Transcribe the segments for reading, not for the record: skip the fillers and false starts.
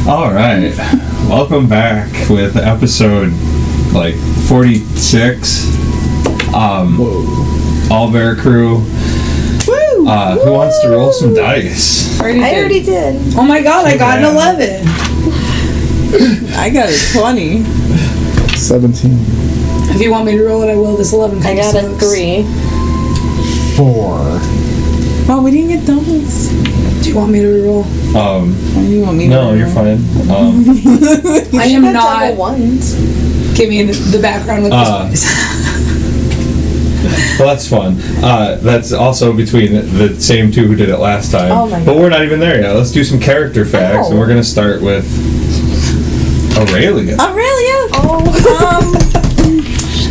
All right, welcome back with episode 46. All Bear Crew. Woo! Who wants to roll some dice? I already did. Oh my god, I got an 11. I got a 20. 17. If you want me to roll it, I will. This 11 I got a 3. 4. Oh, we didn't get doubles. Do you want me to reroll? You want me to No, reroll? you're fine. I am not double ones. giving the background with this. Well, that's fun. That's also between the same two who did it last time. Oh my but God. we're not even there yet. Let's do some character facts, and we're going to start with Aurelia. Aurelia!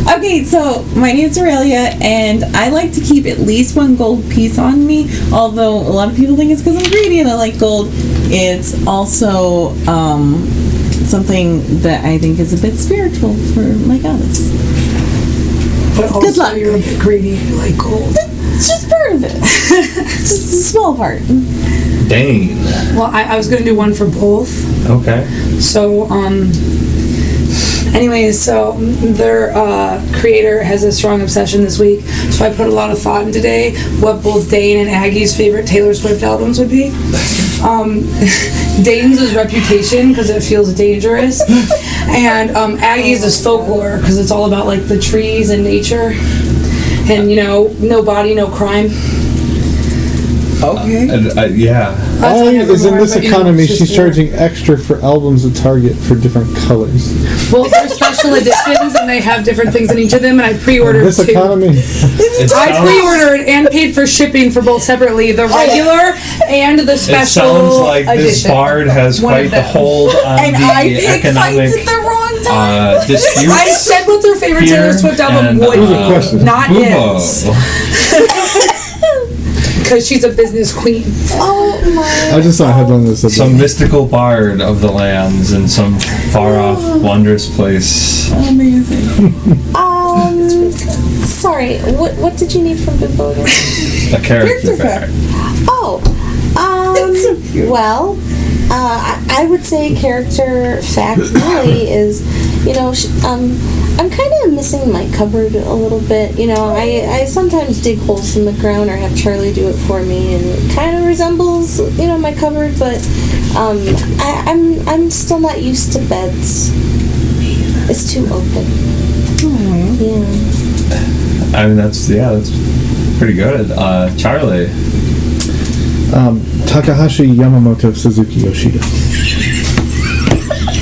Okay, so my name's Aurelia, and I like to keep at least one gold piece on me, although a lot of people think it's because I'm greedy and I like gold. It's also something that I think is a bit spiritual for my goddess. But also, Good luck. you're a bit greedy and you like gold. It's just part of it. Just a small part. Dane. Well, I was going to do one for both. Okay. So, anyways, so their creator has a strong obsession this week, so I put a lot of thought in today what both Dane and Aggie's favorite Taylor Swift albums would be. Dane's is Reputation because it feels dangerous, and Aggie's is Folklore because it's all about like the trees and nature, and no body, no crime. Okay. Yeah. Why is in this but, economy it's she's just charging extra for albums at Target for different colors? Well, they're special editions and they have different things in each of them, and I pre-ordered This 2. economy? I pre-ordered and paid for shipping for both separately, the regular and the special It sounds like edition. this bard has One quite of the them. hold on And the I picked economic fights at the wrong time. dispute. I said what their favorite Taylor Here Swift album and, would Here's a be, question. not Bubo. his, because she's a business queen. Oh my. I just saw a headline that said Some that. mystical bard of the lands in some far-off, wondrous place. Amazing. Sorry. What did you need from Bimbo again? A character Character fact. Oh. It's so cute. Well, I would say character fact really is, I'm kind of missing my cupboard a little bit. I sometimes dig holes in the ground or have Charlie do it for me, and it kind of resembles, my cupboard, but I'm still not used to beds. It's too open. Yeah. I mean, that's pretty good. Charlie. Takahashi Yamamoto Suzuki Yoshida.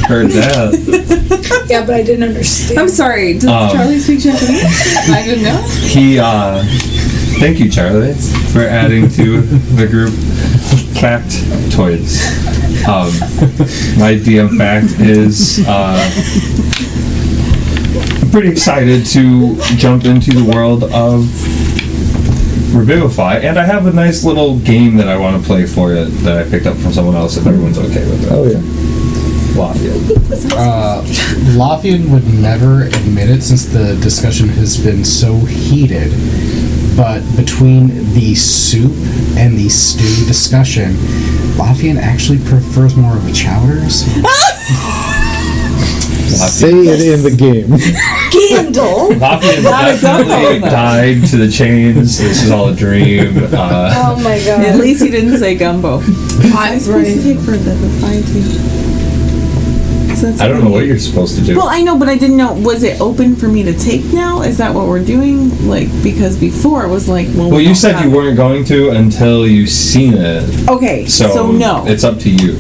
Heard that. Yeah, but I didn't understand. I'm sorry, does Charlie speak Japanese? I didn't know. Thank you, Charlie, for adding to the group factoids. My DM fact is, I'm pretty excited to jump into the world of Revivify, and I have a nice little game that I want to play for it that I picked up from someone else, if everyone's okay with it. Oh yeah. Lafayette. Lothian would never admit it since the discussion has been so heated, but between the soup and the stew discussion, Lothian actually prefers more of a chowders. Say it in the game. Candle. Lafayette definitely died to the chains. This is all a dream. Oh my god. At least he didn't say gumbo. I'm supposed to take for the fire tea. I don't know what you're supposed to do. Well, I know, but I didn't know. Was it open for me to take now? Is that what we're doing? Because before it was like, Well, we you don't said have you it. weren't going to until you seen it. Okay, So no. it's up to you.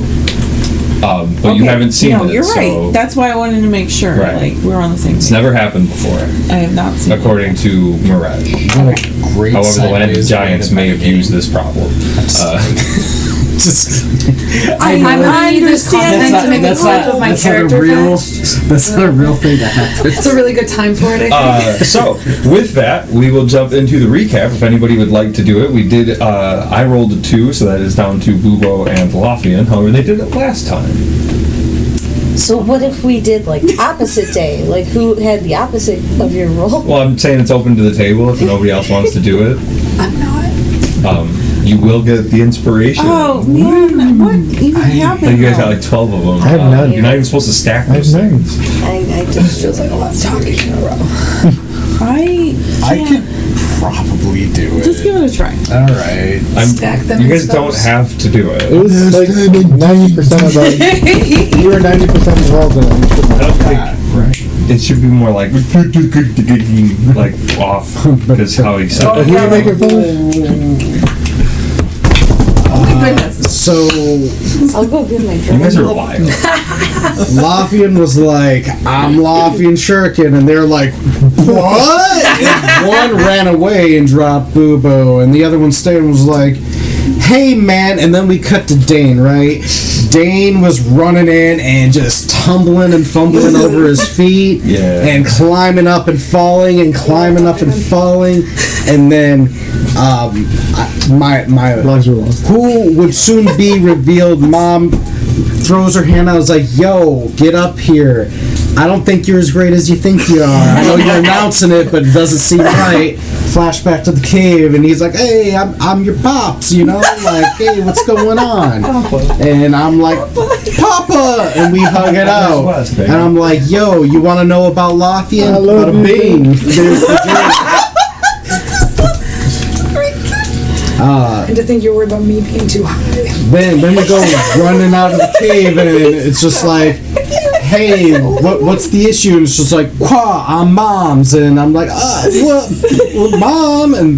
But you Okay, haven't seen no, it. you're so right. That's why I wanted to make sure. Right. Like, we're on the same It's page. never happened before, I have not seen it. according to Mirage. What a great However, the Land of sideways Giants way may to have used this problem. I'm gonna need this content to make a clip of my character fact. That's not a real thing that happened. It's a really good time for it, I think. So, with that, we will jump into the recap. If anybody would like to do it, we did. I rolled a 2, so that is down to Bubo and Lothian. However, they did it last time. So what if we did like opposite day? Like who had the opposite of your role? Well, I'm saying it's open to the table if nobody else wants to do it. I'm not. You will get the inspiration. Oh man, what even happened? You guys got though? like 12 of them. I have none. You're not even supposed to stack I have those none. things. I just Feels like a lot of talking in a row. I could probably do it. Just give it a try. All right. Stack them You in guys don't spells. have to do It it. was like 90% of the. You were 90% involved in it. You should I don't think Right. it should be more like off because how he said Who it. are you making fun of? Oh my goodness. So I'll go get my You drink. guys are wild. Lothian was like, I'm Lothian Shuriken, and they're like, what? And one ran away and dropped Boo-Boo, and the other one stayed and was like, hey man, and then we cut to Dane, right? Dane was running in and just tumbling and fumbling over his feet, Yeah. and climbing up and falling and climbing up and falling, and then my Logs were lost. who would soon be revealed mom throws her hand out, was like, yo, get up here. I don't think you're as great as you think you are. I know you're announcing it, but it doesn't seem right. Flashback to the cave, and he's like, hey, I'm your pops, you know? Like, hey, what's going on? And I'm like, Papa! And we hug it out. West, baby. And I'm like, yo, you want to know about Lothian? I love Bada you, bing. There's the drink. And to think you're worried about me being too high. Then we go running out of the cave, and it's just like, hey, what's the issue? And it's just like, Qua, I'm mom's, and I'm like, what, mom? And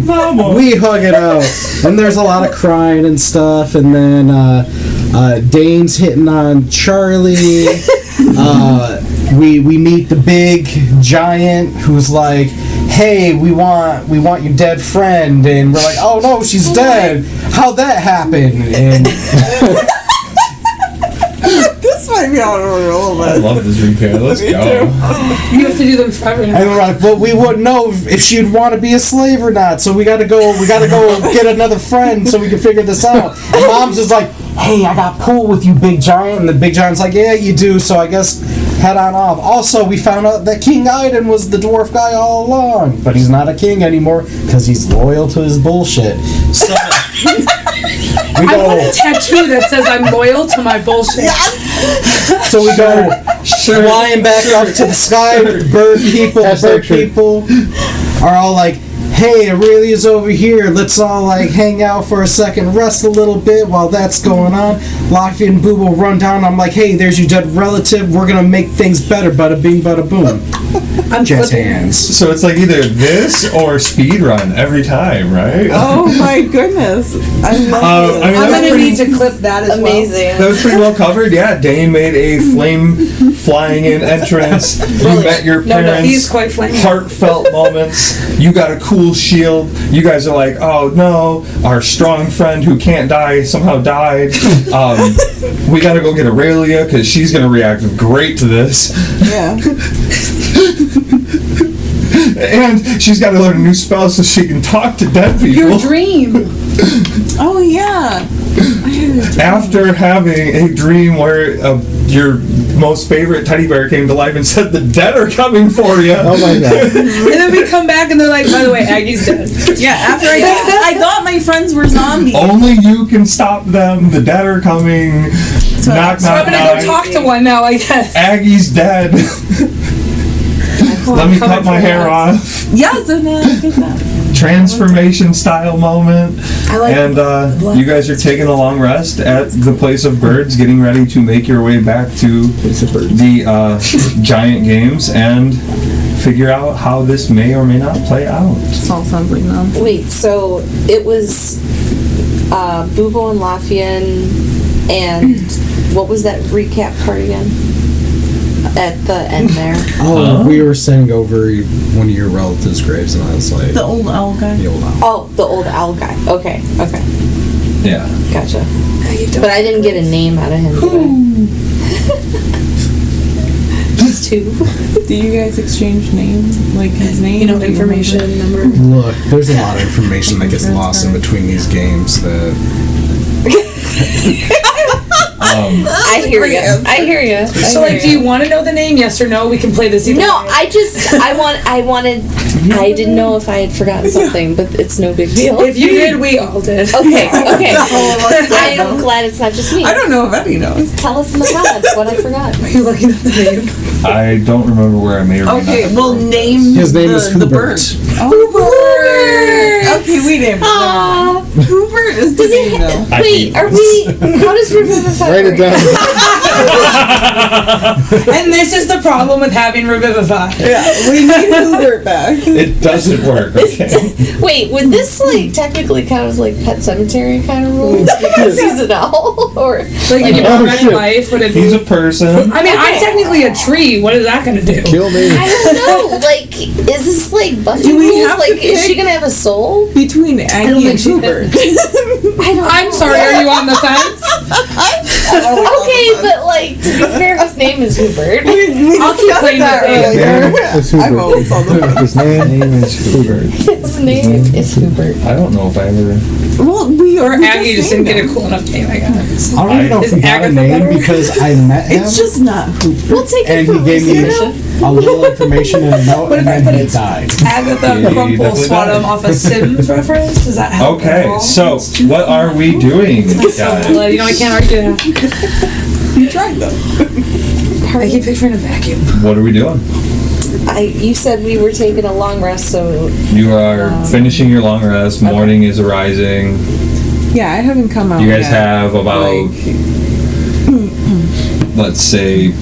we hug it out, and there's a lot of crying and stuff, and then Dane's hitting on Charlie. We meet the big giant who's like, hey, we want your dead friend, and we're like, oh no, she's dead. How'd that happen? And This might be out of order a little I bit. love this repair. Let's go. You have to do them forever now. And we're like, but we wouldn't know if she'd want to be a slave or not. So we gotta go get another friend so we can figure this out. And mom's just like, hey, I got pool with you, big giant. And the big giant's like, yeah, you do. So I guess head on off. Also, we found out that King Iden was the dwarf guy all along, but he's not a king anymore because he's loyal to his bullshit. So we I want a go. tattoo that says I'm loyal to my bullshit. So we go flying back up to the sky. Bird people are all like, hey, Aurelia's over here. Let's all like hang out for a second, rest a little bit while that's going on. Lothian and Boo will run down. I'm like, hey, there's your dead relative. We're gonna make things better. Bada bing, bada boom. I'm Jazz flipping. hands. So it's like either this or speed run every time, right? Oh my goodness. I love it. I mean, I'm that was gonna pretty- need to clip that as well. Amazing. That was pretty well covered. Yeah, Dane made a flame flying in entrance. You met your No, parents. he's quite flaming. Heartfelt moments. You got a cool shield. You guys are like, oh no, our strong friend who can't die somehow died. We gotta go get Aurelia because she's gonna react great to this. Yeah. And she's got to learn a new spell so she can talk to dead people. Your dream. Oh yeah. I had a dream. After having a dream where your most favorite teddy bear came to life and said the dead are coming for you. Oh my god. And then we come back and they're like, by the way, Aggie's dead. Yeah, after I thought my friends were zombies. Only you can stop them. The dead are coming. Knock, So I'm knock, gonna go knock. talk to one now, I guess. Aggie's dead. Let me cut my hair off. Yes, and then I did that. Transformation style moment. I like And you guys are taking a long rest at the place of birds, getting ready to make your way back to the giant games and figure out how this may or may not play out. This all sounds like them. Wait, so it was Boobo and Lothian, and what was that recap part again? At the end there. Oh, we were saying over one of your relatives' graves, and I was like, The old owl guy. the old owl. Oh, the old owl guy. Okay, Yeah. gotcha. But I didn't get a name out of him. Just two. Do you guys exchange names? Like his name? You know, Do information, remember? number. Look, there's a lot of information that gets lost in between these games that. I hear you. I hear you. So, like, do you want to know the name? Yes or no? We can play this either No, way. I wanted I didn't know if I had forgotten something, but it's no big deal. If you did, we all did. Okay. I am glad it's not just me. I don't know if Eddie knows. Tell us in the comments what I forgot. Are you looking at the name? I don't remember where I may or may Okay, not. well, name His name is the Hubert. bird. Hubert! Okay, we named it. Aw. Hubert is the Does he? name, though. Wait, are we? How does Revivify Write it work? down. And this is the problem with having Revivify. Yeah, we need Hubert back. It doesn't work, okay? Wait, would this like technically count as like Pet Cemetery kind of rules because he's an owl, or Like, if you Oh, brought shit. life, would it He's be? a person. I mean, I'm technically a tree. What is that going to do? Kill me. I don't know. Like, is this like Buffy Do we rules? have Like, to is she pick- gonna have a soul? Between Aggie and she Hubert. I don't. I'm sorry, are you on the fence? Okay, but like to be fair, his name is Hubert. I'll keep playing with it. It's Hubert. I'm always on the His name is Hubert. His name is Hubert. I don't know if I ever... Well, we Or we Aggie just didn't named get a him. cool enough name, I guess. I don't even know if Is he had a Agatha name better? because I met him It's just not Hubert. We'll take it and for he gave me research. a little information and a note What and if I then put he it- died. Agatha Yeah, Crumple definitely Swattum not. off a Sims reference? Does that help? at Okay, all? so what are we doing, Well, guys? you know, I can't argue that. You tried though. I keep picturing a vacuum. What are we doing? You said we were taking a long rest, so You are finishing your long rest. Morning is arising. Yeah, I haven't come out You guys yet. have about, Like, let's say,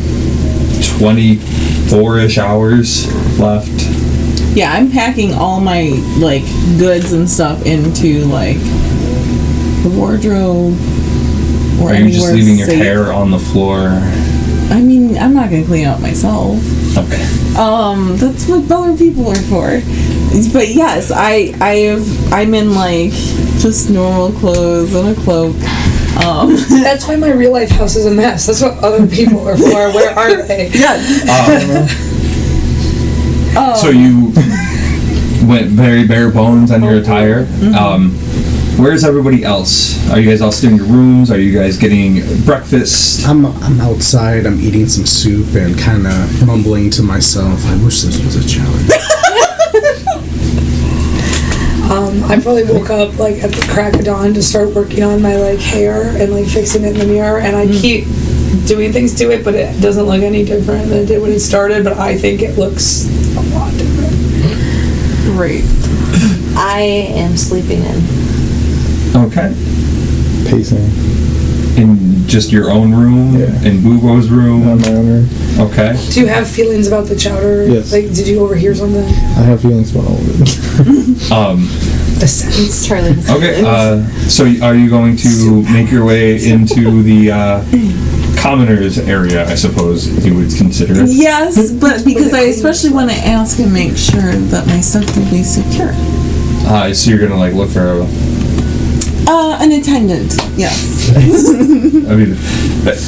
24-ish hours left. yeah, I'm packing all my like goods and stuff into like the wardrobe. Or Are you just anywhere leaving your safe. hair on the floor? I mean, I'm not gonna clean up myself. Okay. That's what other people are for. But yes, I'm in like just normal clothes and a cloak. That's why my real life house is a mess. That's what other people are for. Where are they? Yes. So you went very bare bones on your attire. Where's everybody else? Are you guys all still in your rooms? Are you guys getting breakfast? I'm outside, I'm eating some soup and kind of mumbling to myself, I wish this was a challenge. I probably woke up like at the crack of dawn to start working on my like hair and like fixing it in the mirror, and I keep doing things to it, but it doesn't look any different than it did when it started, but I think it looks a lot different. Great. I am sleeping in. Okay. Pacing. In just your own room? Yeah. In Bubo's room? On my own room. Okay. Do you have feelings about the chowder? Yes. Like, did you overhear something? I have feelings about all of it. The sense. Charlie. Okay, so are you going to make your way into the commoners area, I suppose you would consider it? Yes, but because I especially want to ask and make sure that my stuff will be secure. So you're gonna like look for An attendant. Yes. I mean,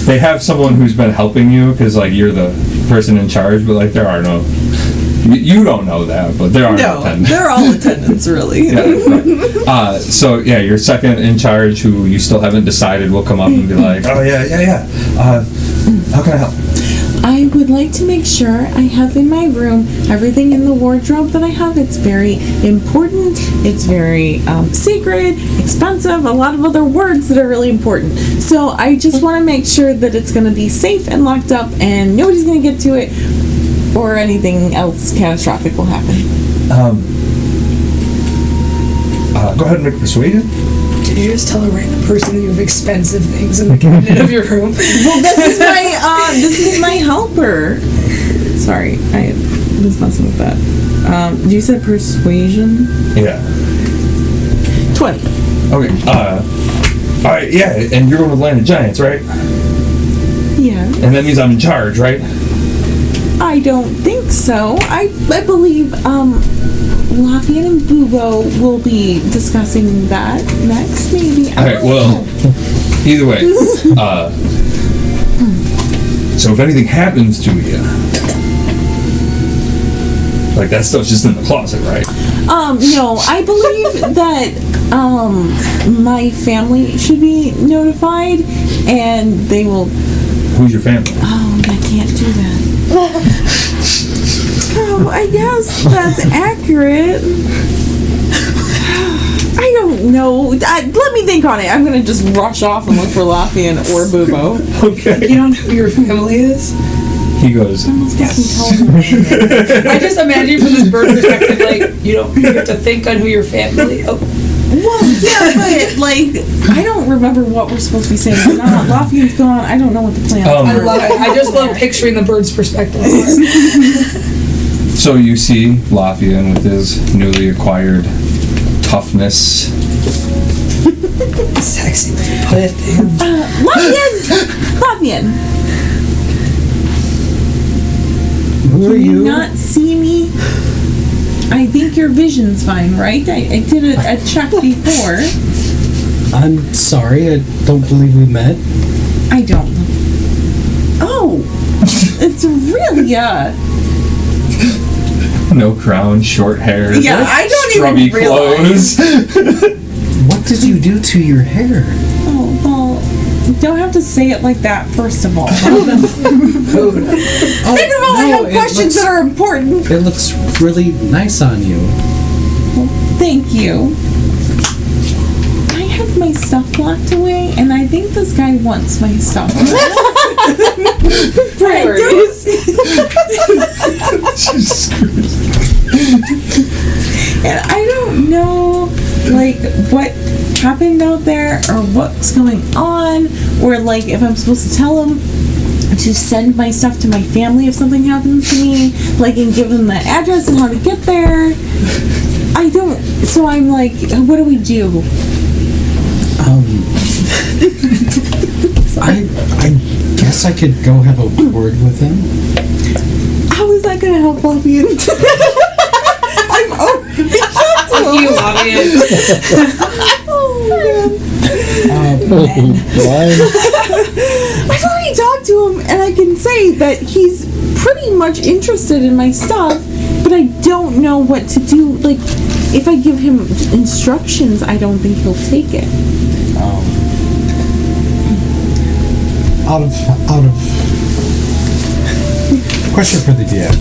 they have someone who's been helping you because like you're the person in charge, but like there are no. You don't know that, but there are no No, attendants. they're all attendants, really. Yeah, right. So yeah, your second in charge, who you still haven't decided, will come up and be like, "Oh yeah. How can I help?" I would like to make sure I have in my room everything in the wardrobe that I have. It's very important. It's very sacred, expensive, a lot of other words that are really important. So I just want to make sure that it's going to be safe and locked up and nobody's going to get to it or anything else catastrophic will happen. Go ahead and make a persuasion. Did you just tell a random person that you have expensive things in the cabinet of your room? Well, this is my helper. Sorry, I was messing with that. You said persuasion? Yeah. 20. Okay. All right. Yeah, and you're going with Land of Giants, right? Yeah. And that means I'm in charge, right? I don't think so. I believe Lafayette and Bubo will be discussing that next, maybe. All right. Well, either way. So if anything happens to you, like that stuff's just in the closet, right? No, I believe that my family should be notified, and they will. Who's your family? Oh, I can't do that. Oh, I guess that's accurate. I don't know. Let me think on it. I'm gonna just rush off and look for Lafayette or Bubo. Okay. You don't know who your family is? He goes, I just imagine from this bird perspective, like, you have to think on who your family. Oh. Well, yeah, but like, I don't remember what we're supposed to be saying. Lafayette's gone. I don't know what the plan is. I love it. I just love picturing the bird's perspective. so you see Lafayette with his newly acquired toughness. Sexy way to put it. Lafayette! Who are Can you you? not see me? I think your vision's fine, right? I did a check before. I'm sorry, I don't believe we met. I don't. Oh! It's Aurelia! No crown, short hair. Yeah, I don't scrubby even realize. clothes. What did you do to your hair? Oh, well, you don't have to say it like that, first of all. Second of all, I have questions that are important. It looks really nice on you. Well, thank you. I have my stuff locked away, and I think this guy wants my stuff. And I don't know, like, what happened out there, or what's going on, or, like, if I'm supposed to tell him to send my stuff to my family if something happens to me, like, and give them the address and how to get there. I don't, so I'm like, what do we do? I guess I could go have a word with him. How is that gonna help Lafayette? I'm already talked to him. You love it. I've already talked to him, and I can say that he's pretty much interested in my stuff, but I don't know what to do. Like, if I give him instructions, I don't think he'll take it. Out of question for the DM.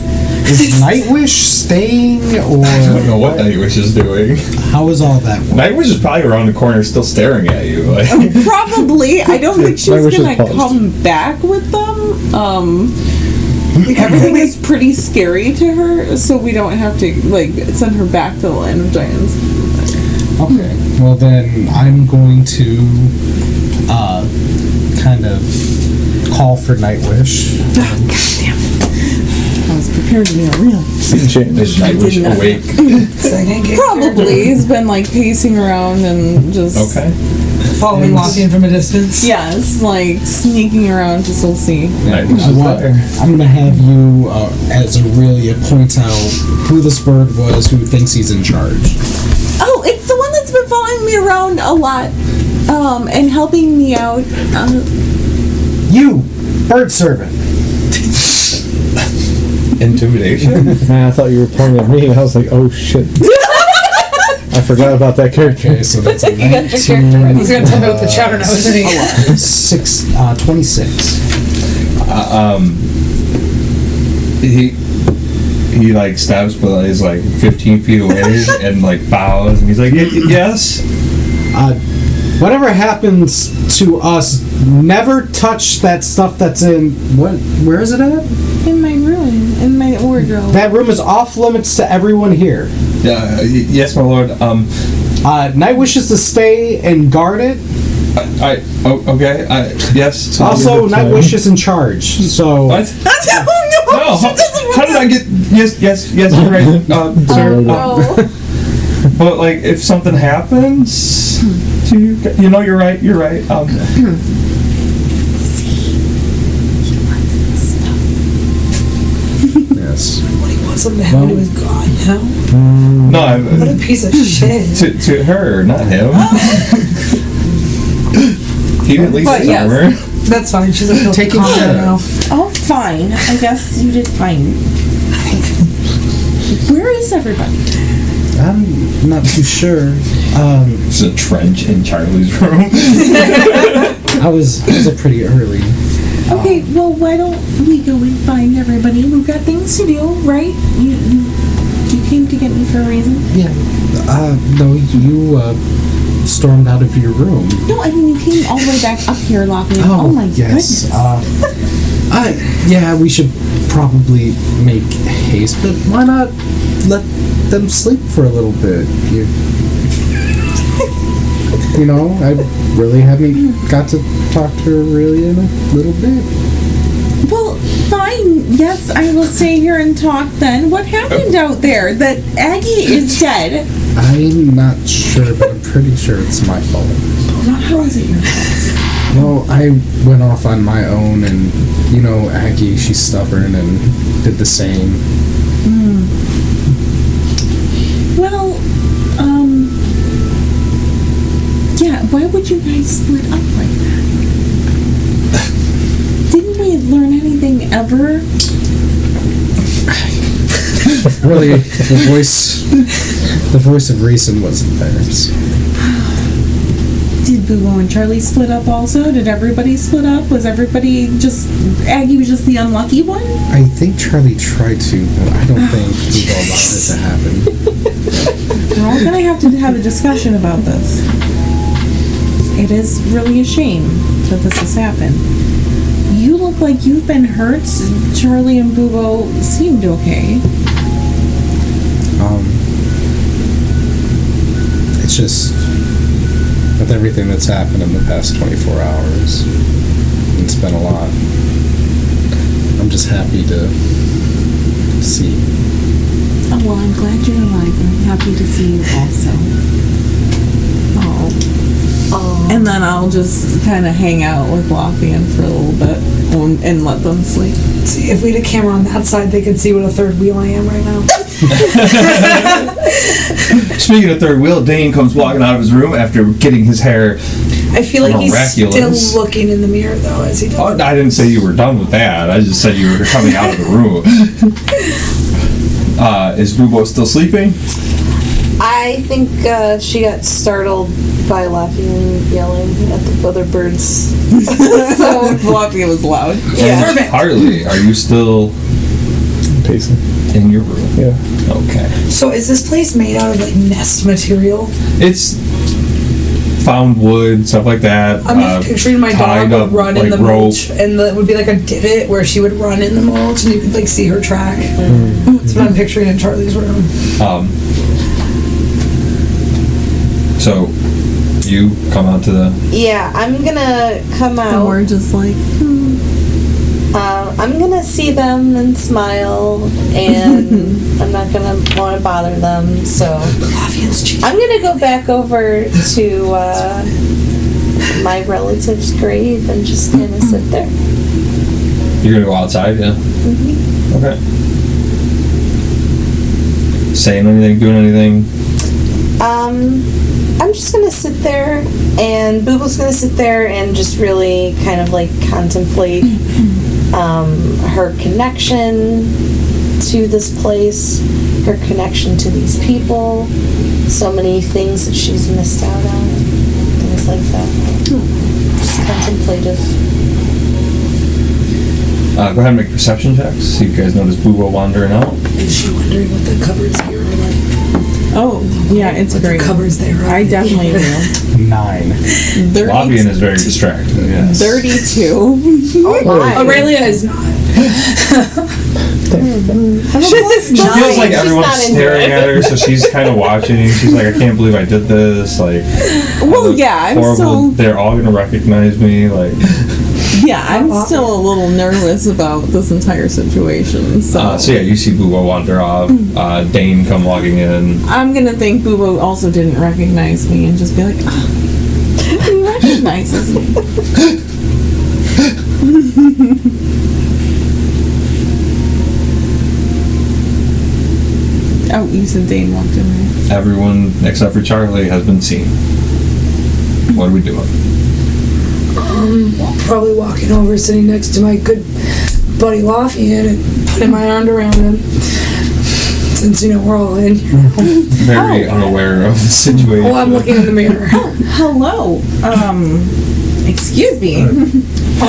Is Nightwish staying, or I don't know what Nightwish is doing. how is all that? Nightwish is probably around the corner still staring at you. Like. Probably. I don't think she's Nightwish is gonna paused. come back with them. Everything is pretty scary to her, so we don't have to, like, send her back to the Land of Giants. Okay. Well, then I'm going to kind of call for Nightwish. I was prepared to be a real. Is Nightwish awake? Second game Probably. He's been, like, pacing around and just... Okay. following Lafayette from a distance. Yes, like, sneaking around to still see. Nightwish is there. I'm going to have you, as Aurelia, point out who this bird was who thinks he's in charge. Oh, it's the one that's been following me around a lot, and helping me out. You, bird servant. Intimidation? Man, I thought you were pointing at me, and I was like, oh shit. I forgot about that character. Okay, so that's a You got your character right. He's gonna tell me what the chowder knows, isn't he? 26. He like steps, but he's like 15 feet away and like bows, and he's like, yes. Whatever happens to us, never touch that stuff that's in. Where is it at? In my room, in my wardrobe. That room is off limits to everyone here. Yes, my lord. Night wishes to stay and guard it. Okay. Yes. Also, Night Wish is in charge. So. What? No. How did I get? Yes. You're right, sir. No. But like, if something happens to you, you're right. Yes. What he wants him to happen to his god, you know? No, What a piece of shit. to her, not him. He didn't leave But his yes. armor. That's fine. She's like, Taking care. now. Oh, fine. I guess you did fine. Where is everybody? I'm not too sure. It's a trench in Charlie's room. I was up pretty early. Okay, well, why don't we go and find everybody? We've got things to do, right? You came to get me for a reason? Yeah. No, you stormed out of your room. No, I mean, you came all the way back up here, Lafayette. Oh my yes. goodness. Yeah, we should probably make haste, but why not let them sleep for a little bit? You know, I really haven't got to talk to Aurelia in a little bit. Well, fine. Yes, I will stay here and talk then. What happened out there? That Aggie is dead. I'm not sure, but I'm pretty sure it's my fault. How is it your fault? Well, I went off on my own, and, you know, Aggie, she's stubborn and did the same. Well, yeah, why would you guys split up like that? Didn't we learn anything ever? Really, the voice of reason wasn't theirs. Did Boo and Charlie split up also? Did everybody split up? Was everybody just... Aggie was just the unlucky one? I think Charlie tried to, but I don't think Hugo allowed it to happen. We're all gonna have to have a discussion about this. It is really a shame that this has happened. You look like you've been hurt. Charlie and Boo seemed okay. It's just, with everything that's happened in the past 24 hours, it's been a lot. I'm just happy to see. Oh, well, I'm glad you're alive. I'm happy to see you also. Oh. And then I'll just kind of hang out with Lothian for a little bit and let them sleep. See, if we had a camera on that side, they could see what a third wheel I am right now. Speaking of third wheel, Dane comes walking out of his room after getting his hair. I feel like he's Miraculous. still looking in the mirror, though, as he does. Oh, I didn't say you were done with that. I just said you were coming out of the room. Is Boobo still sleeping? I think she got startled by Lafayette yelling at the other birds. So Lothian was loud. Yeah. And Harley, are you still Pacing. in your room? Yeah. Okay. So is this place made out of, like, nest material? It's found wood, stuff like that. I'm just picturing my dog tied up, would run in like, the rope. mulch, and it would be like a divot where she would run in the mulch, and you could, like, see her track. That's what I'm picturing in Charlie's room. So you come out to the. Yeah, I'm gonna come And out. we're just like, I'm gonna see them and smile, and I'm not gonna want to bother them. So I'm gonna go back over to my relative's grave and just kind of sit there. You're gonna go outside, yeah. Okay. Saying anything, doing anything? I'm just gonna sit there, and Booble's gonna sit there and just really kind of like contemplate her connection to this place, her connection to these people, so many things that she's missed out on, things like that. Just contemplative. Go ahead and make perception checks. See if you guys notice Boobo wandering out. Is she wondering what the cupboards here are like? oh, yeah, it's What great. the cupboards there are I like? definitely do. 9. Lothian is very distracted, yes. 32. Oh my. Aurelia is not. She feels like She's everyone's not into staring it. at her, so she's kind of watching. She's like, I can't believe I did this. Like, Well, yeah, I'm horrible. still... They're all gonna recognize me. Like, Yeah, I'm still a little nervous about this entire situation, so... so yeah, you see Boobo wander off. Dane come walking in. I'm gonna think Boobo also didn't recognize me and just be like, oh, he recognizes me. Oh, you said Dane walked in, right? Everyone except for Charlie has been seen. What are we doing? Probably walking over, sitting next to my good buddy Lothian and putting my arm around him. Since, you know, we're all in here. Very unaware of the situation. Oh, I'm looking in the mirror. Hello. Excuse me.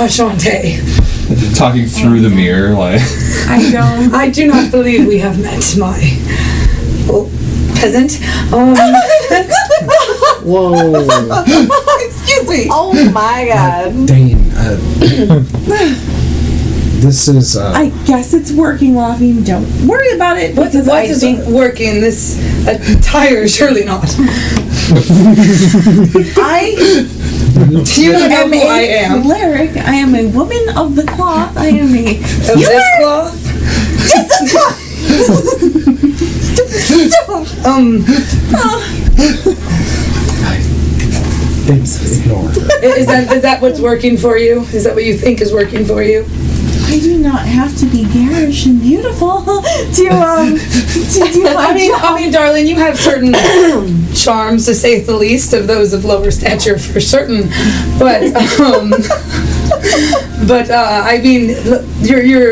Shantae. talking through the mirror, like. I don't. I do not believe we have met my peasant. Whoa. Excuse me. Oh my god. Dane, this is, I guess it's working, Lavi. Don't worry about it. What because I is think working? This tire? Surely not. I Do you know am who I am? cleric. I am a woman of the cloth. I am a Of this cloth? ignore. Is that what's working for you? Is that what you think is working for you? I do not have to be garish and beautiful to do my I mean, darling, you have certain charms, to say the least, of those of lower stature for certain. But, I mean,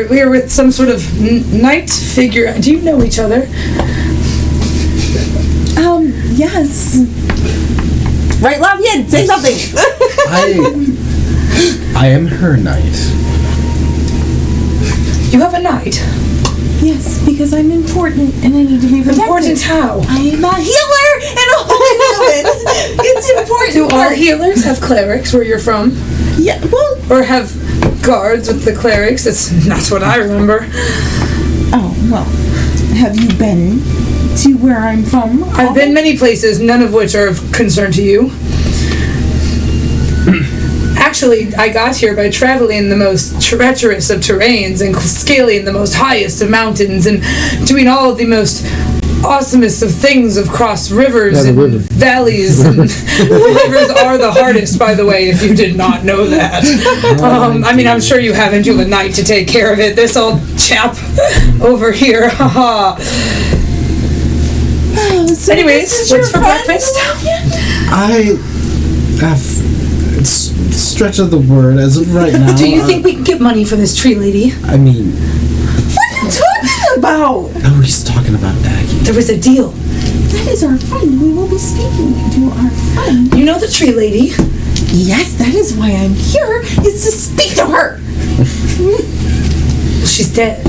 we're with some sort of knight figure. Do you know each other? Yes. Right, Lavienne, say something. I am her knight. You have a knight. Yes, because I'm important and I need to be protected. Important how? I am a healer and a holy woman. It's important. Do all healers have clerics where you're from? Yeah, well, Or have guards with the clerics? That's what I remember. oh, well, have you been to where I'm from? I've been many places, none of which are of concern to you. Actually, I got here by traveling the most treacherous of terrains and scaling the most highest of mountains and doing all of the most awesomest of things across rivers and valleys. And rivers are the hardest, by the way, if you did not know that. I mean, I'm sure you haven't. You have a knight to take care of it. This old chap over here. Haha. So Anyways, this is your what's for friend, breakfast? I have stretch of the word as of right now. Do you think we can get money for this tree lady? I mean, What are you talking about? oh, he's talking about Aggie. There was a deal. That is our friend. We will be speaking to our friend. You know the tree lady? Yes, that is why I'm here, is to speak to her. She's dead.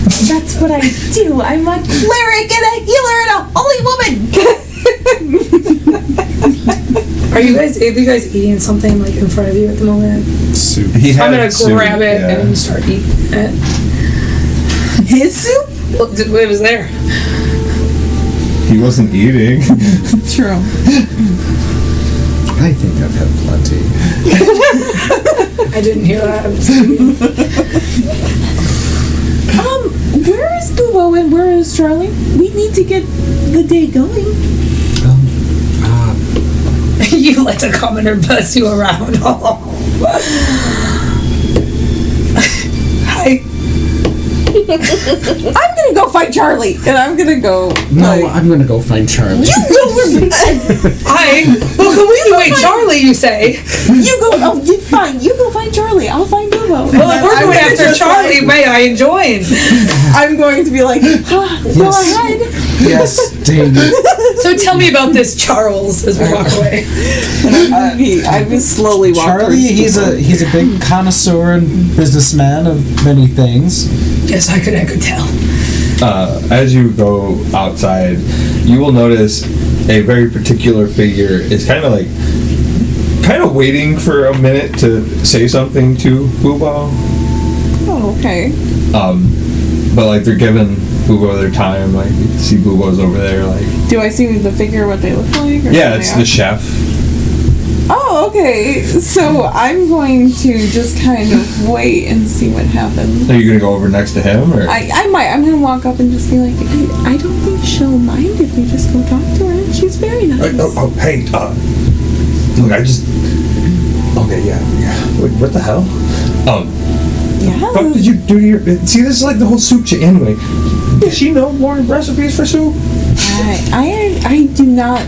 That's what I do. I'm a cleric and a healer and a holy woman. Are you guys eating something like in front of you at the moment? Soup. He had I'm gonna soup, grab it yeah. and start eating it. His soup? Well, it was there. He wasn't eating. True. I think I've had plenty. I didn't hear that. I'm just kidding. Where is Boo and where is Charlie? We need to get the day going. You let the commoner buzz you around. Oh. Hi. I'm gonna go find Charlie, and I'm gonna go. No, I'm gonna go find Charlie. Hi. Well, wait, Charlie, you say? You go. Oh, fine. You go find Charlie. I'll find Boo. Well, if we're going after Charlie, may I join? I'm going to be like, go ahead. Yes, dang it. So tell me about this Charles as we walk away. I was slowly walking. Charlie, he's a big connoisseur and businessman of many things. Yes, I could tell. As you go outside, you will notice a very particular figure is kind of waiting for a minute to say something to Boobo. Oh, okay. But like they're giving Boobo their time. Like you see Boobo's over there. Like Do I see the figure, what they look like? Or yeah, what it's they the are? chef. Oh, okay. So I'm going to just kind of wait and see what happens. Are you gonna go over next to him or? I might. I'm gonna walk up and just be like, I don't think she'll mind if we just go talk to her. She's very nice. Hey, look, I just. Okay, yeah. Wait, what the hell? Yeah. Fuck did you do to your? See, this is like the whole soup shit. Anyway, does she know more recipes for soup? I do not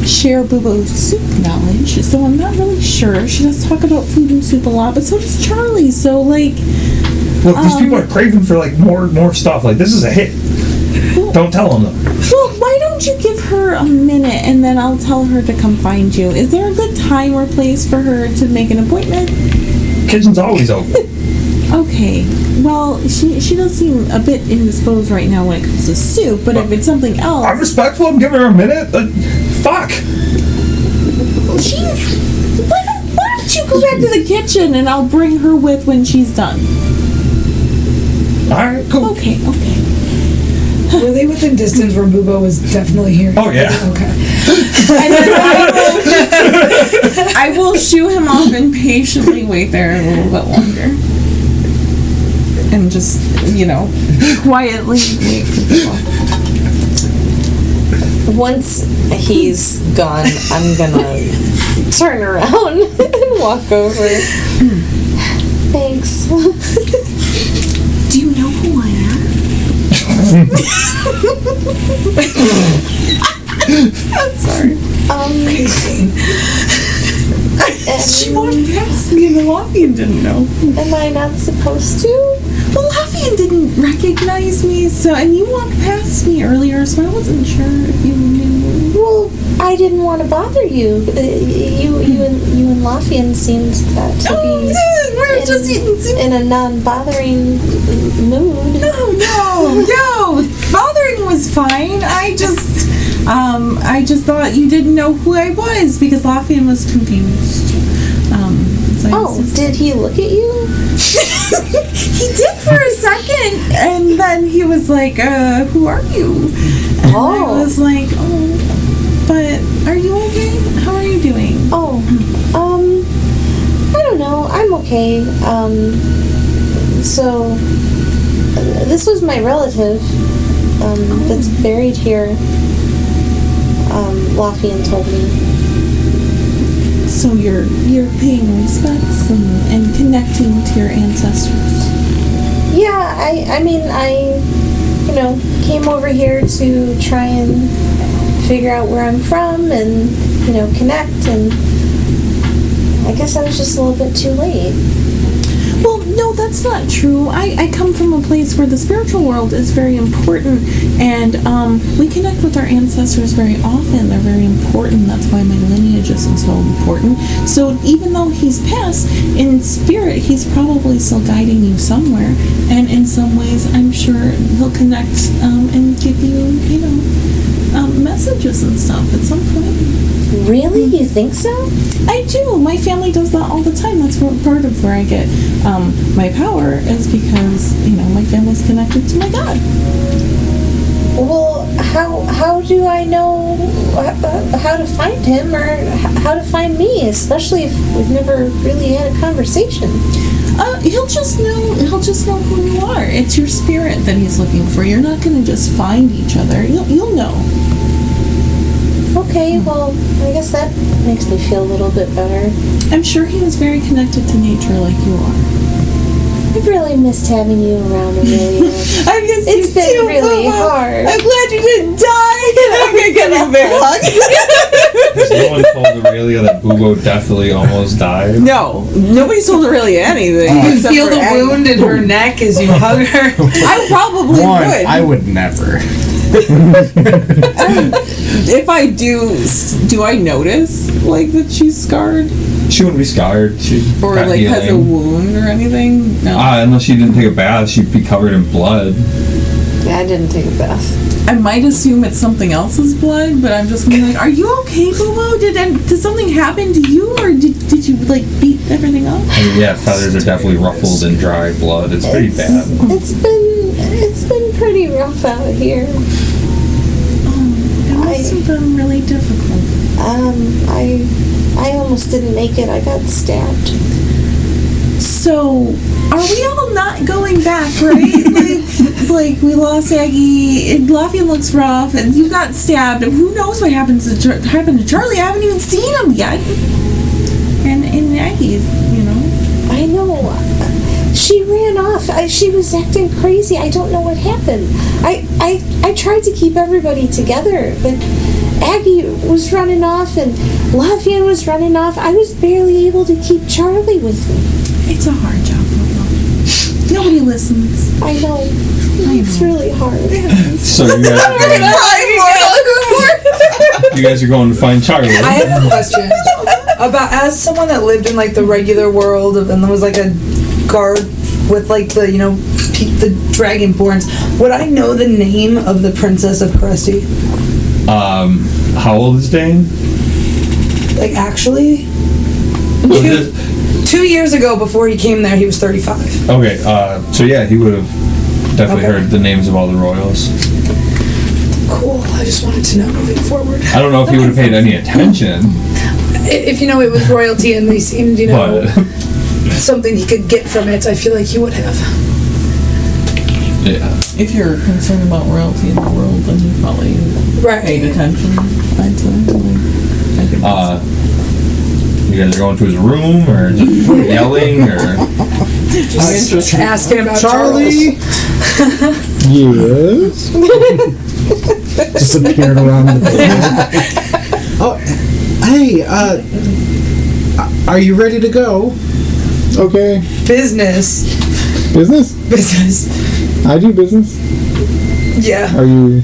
share Boo-Boo's soup knowledge, so I'm not really sure. She does talk about food and soup a lot, but so does Charlie. So like, Look, these people are craving for like more stuff. Like this is a hit. Don't tell them though. well, why don't you give her a minute and then I'll tell her to come find you? Is there a good time or place for her to make an appointment? Kitchen's always open. Okay, well, she does seem a bit indisposed right now when it comes to soup, but if it's something else... I'm respectful, I'm giving her a minute. Fuck! Why don't you go back to the kitchen and I'll bring her with when she's done? Alright, cool. Okay. Were they within distance where Boobo was definitely hearing? Oh, yeah. Okay. And then I will shoo him off and patiently wait there a little bit longer. And just, quietly wait for people. Once he's gone, I'm gonna turn around and walk over. Thanks. Do you know who I am? I'm sorry. She walked past me and the Lothian didn't know. Am I not supposed to? The Lothian didn't recognize me, and you walked past me earlier, so I wasn't sure if you knew. Well, I didn't want to bother you. You and Lothian seemed to be we're just eating soup. in a non-bothering mood. No. Bothering was fine. I just thought you didn't know who I was because Lothian was confused. Did he look at you? He did for a second, and then he was like, who are you? And I was like, but are you okay? How are you doing? I don't know. I'm okay. So, this was my relative, that's buried here. Lothian told me. So you're paying respects and connecting to your ancestors. Yeah, I came over here to try and figure out where I'm from and, connect, and I guess I was just a little bit too late. Well, no, that's not true. I come from a place where the spiritual world is very important, and we connect with our ancestors very often. They're very important. That's why my lineage is so important. So even though he's passed, in spirit, he's probably still guiding you somewhere, and in some ways, I'm sure he'll connect and give you, messages and stuff at some point. Really? You think so? I do. My family does that all the time. That's part of where I get my power is because, my family's connected to my God. Well, how do I know how to find him or how to find me, especially if we've never really had a conversation? He'll just know who you are. It's your spirit that he's looking for. You're not going to just find each other. You'll know. Okay, well, I guess that makes me feel a little bit better. I'm sure he was very connected to nature like you are. I've really missed having you around, Aurelia. I missed you It's been too, really Mama. hard. I'm glad you didn't die. I'm going to get a big hug. Has no one told Aurelia that Boobo definitely almost died? No, nobody's told Aurelia anything. You can except feel for the Aggie. wound in her neck as you hug her. I probably One, would. I would never. If I do I notice that she's scarred She wouldn't be scarred. She or got has a healing. wound or anything? No. Unless she didn't take a bath, she'd be covered in blood. Yeah, I didn't take a bath. I might assume it's something else's blood, but I'm just gonna be like, are you okay, Bobo? Did something happen to you, or did you beat everything up? Yeah, feathers are definitely ruffled and dry blood. It's pretty bad. It's been pretty rough out here. It must have been really difficult. I almost didn't make it. I got stabbed. So, are we all not going back, right? like we lost Aggie, and Lothian looks rough, and you got stabbed, and who knows what happened to Charlie? I haven't even seen him yet. And Aggie, I know. She ran off. She was acting crazy. I don't know what happened. I tried to keep everybody together, but Aggie was running off, and Lothian was running off. I was barely able to keep Charlie with me. It's a hard job, Bobo. Nobody listens. I know. It's really hard. So you guys are going to find Charlie. I have a question about as someone that lived in the regular world and there was a guard with like the the dragonborns. Would I know the name of the princess of Crusty? How old is Dane? Like actually, Was it- 2 years ago before he came there, he was 35. Okay, so yeah, he would have definitely Okay. heard the names of all the royals. Cool. I just wanted to know moving forward. I don't know if he would have paid any attention, If it was royalty and they seemed but something he could get from it, I feel like he would have. yeah. If you're concerned about royalty in the world, then you probably paid Right. attention. I'd say. I think You guys are going to his room or just yelling or? Just asking about Charlie. Yes. Disappeared around the Oh, hey, are you ready to go? Okay. Business. Business? Business. I do business. Yeah. Are you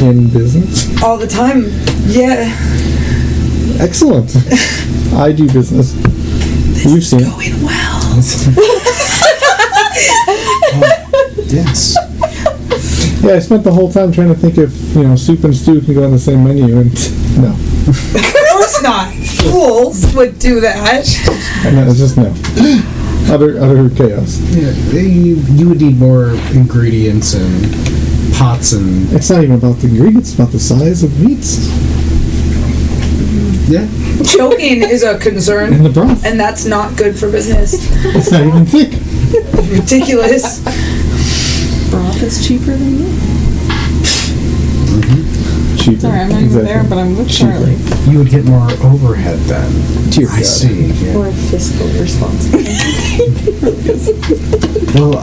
in business? All the time. Yeah. Excellent. I do business. You've seen it. Going well. Yes. Yeah, I spent the whole time trying to think if, soup and stew can go on the same menu, and no. Of course not. Fools would do that. And it's just no. Utter chaos. Yeah, you would need more ingredients and pots and It's not even about the ingredients, it's about the size of meats yeah. Choking is a concern, and the broth. and that's not good for business. It's not even thick. Ridiculous. broth is cheaper than meat. Cheaper. Sorry, I'm not even there, but I'm with Charlie. You would get more overhead then. Dear I God. see. Yeah. Or fiscal responsibility. Well,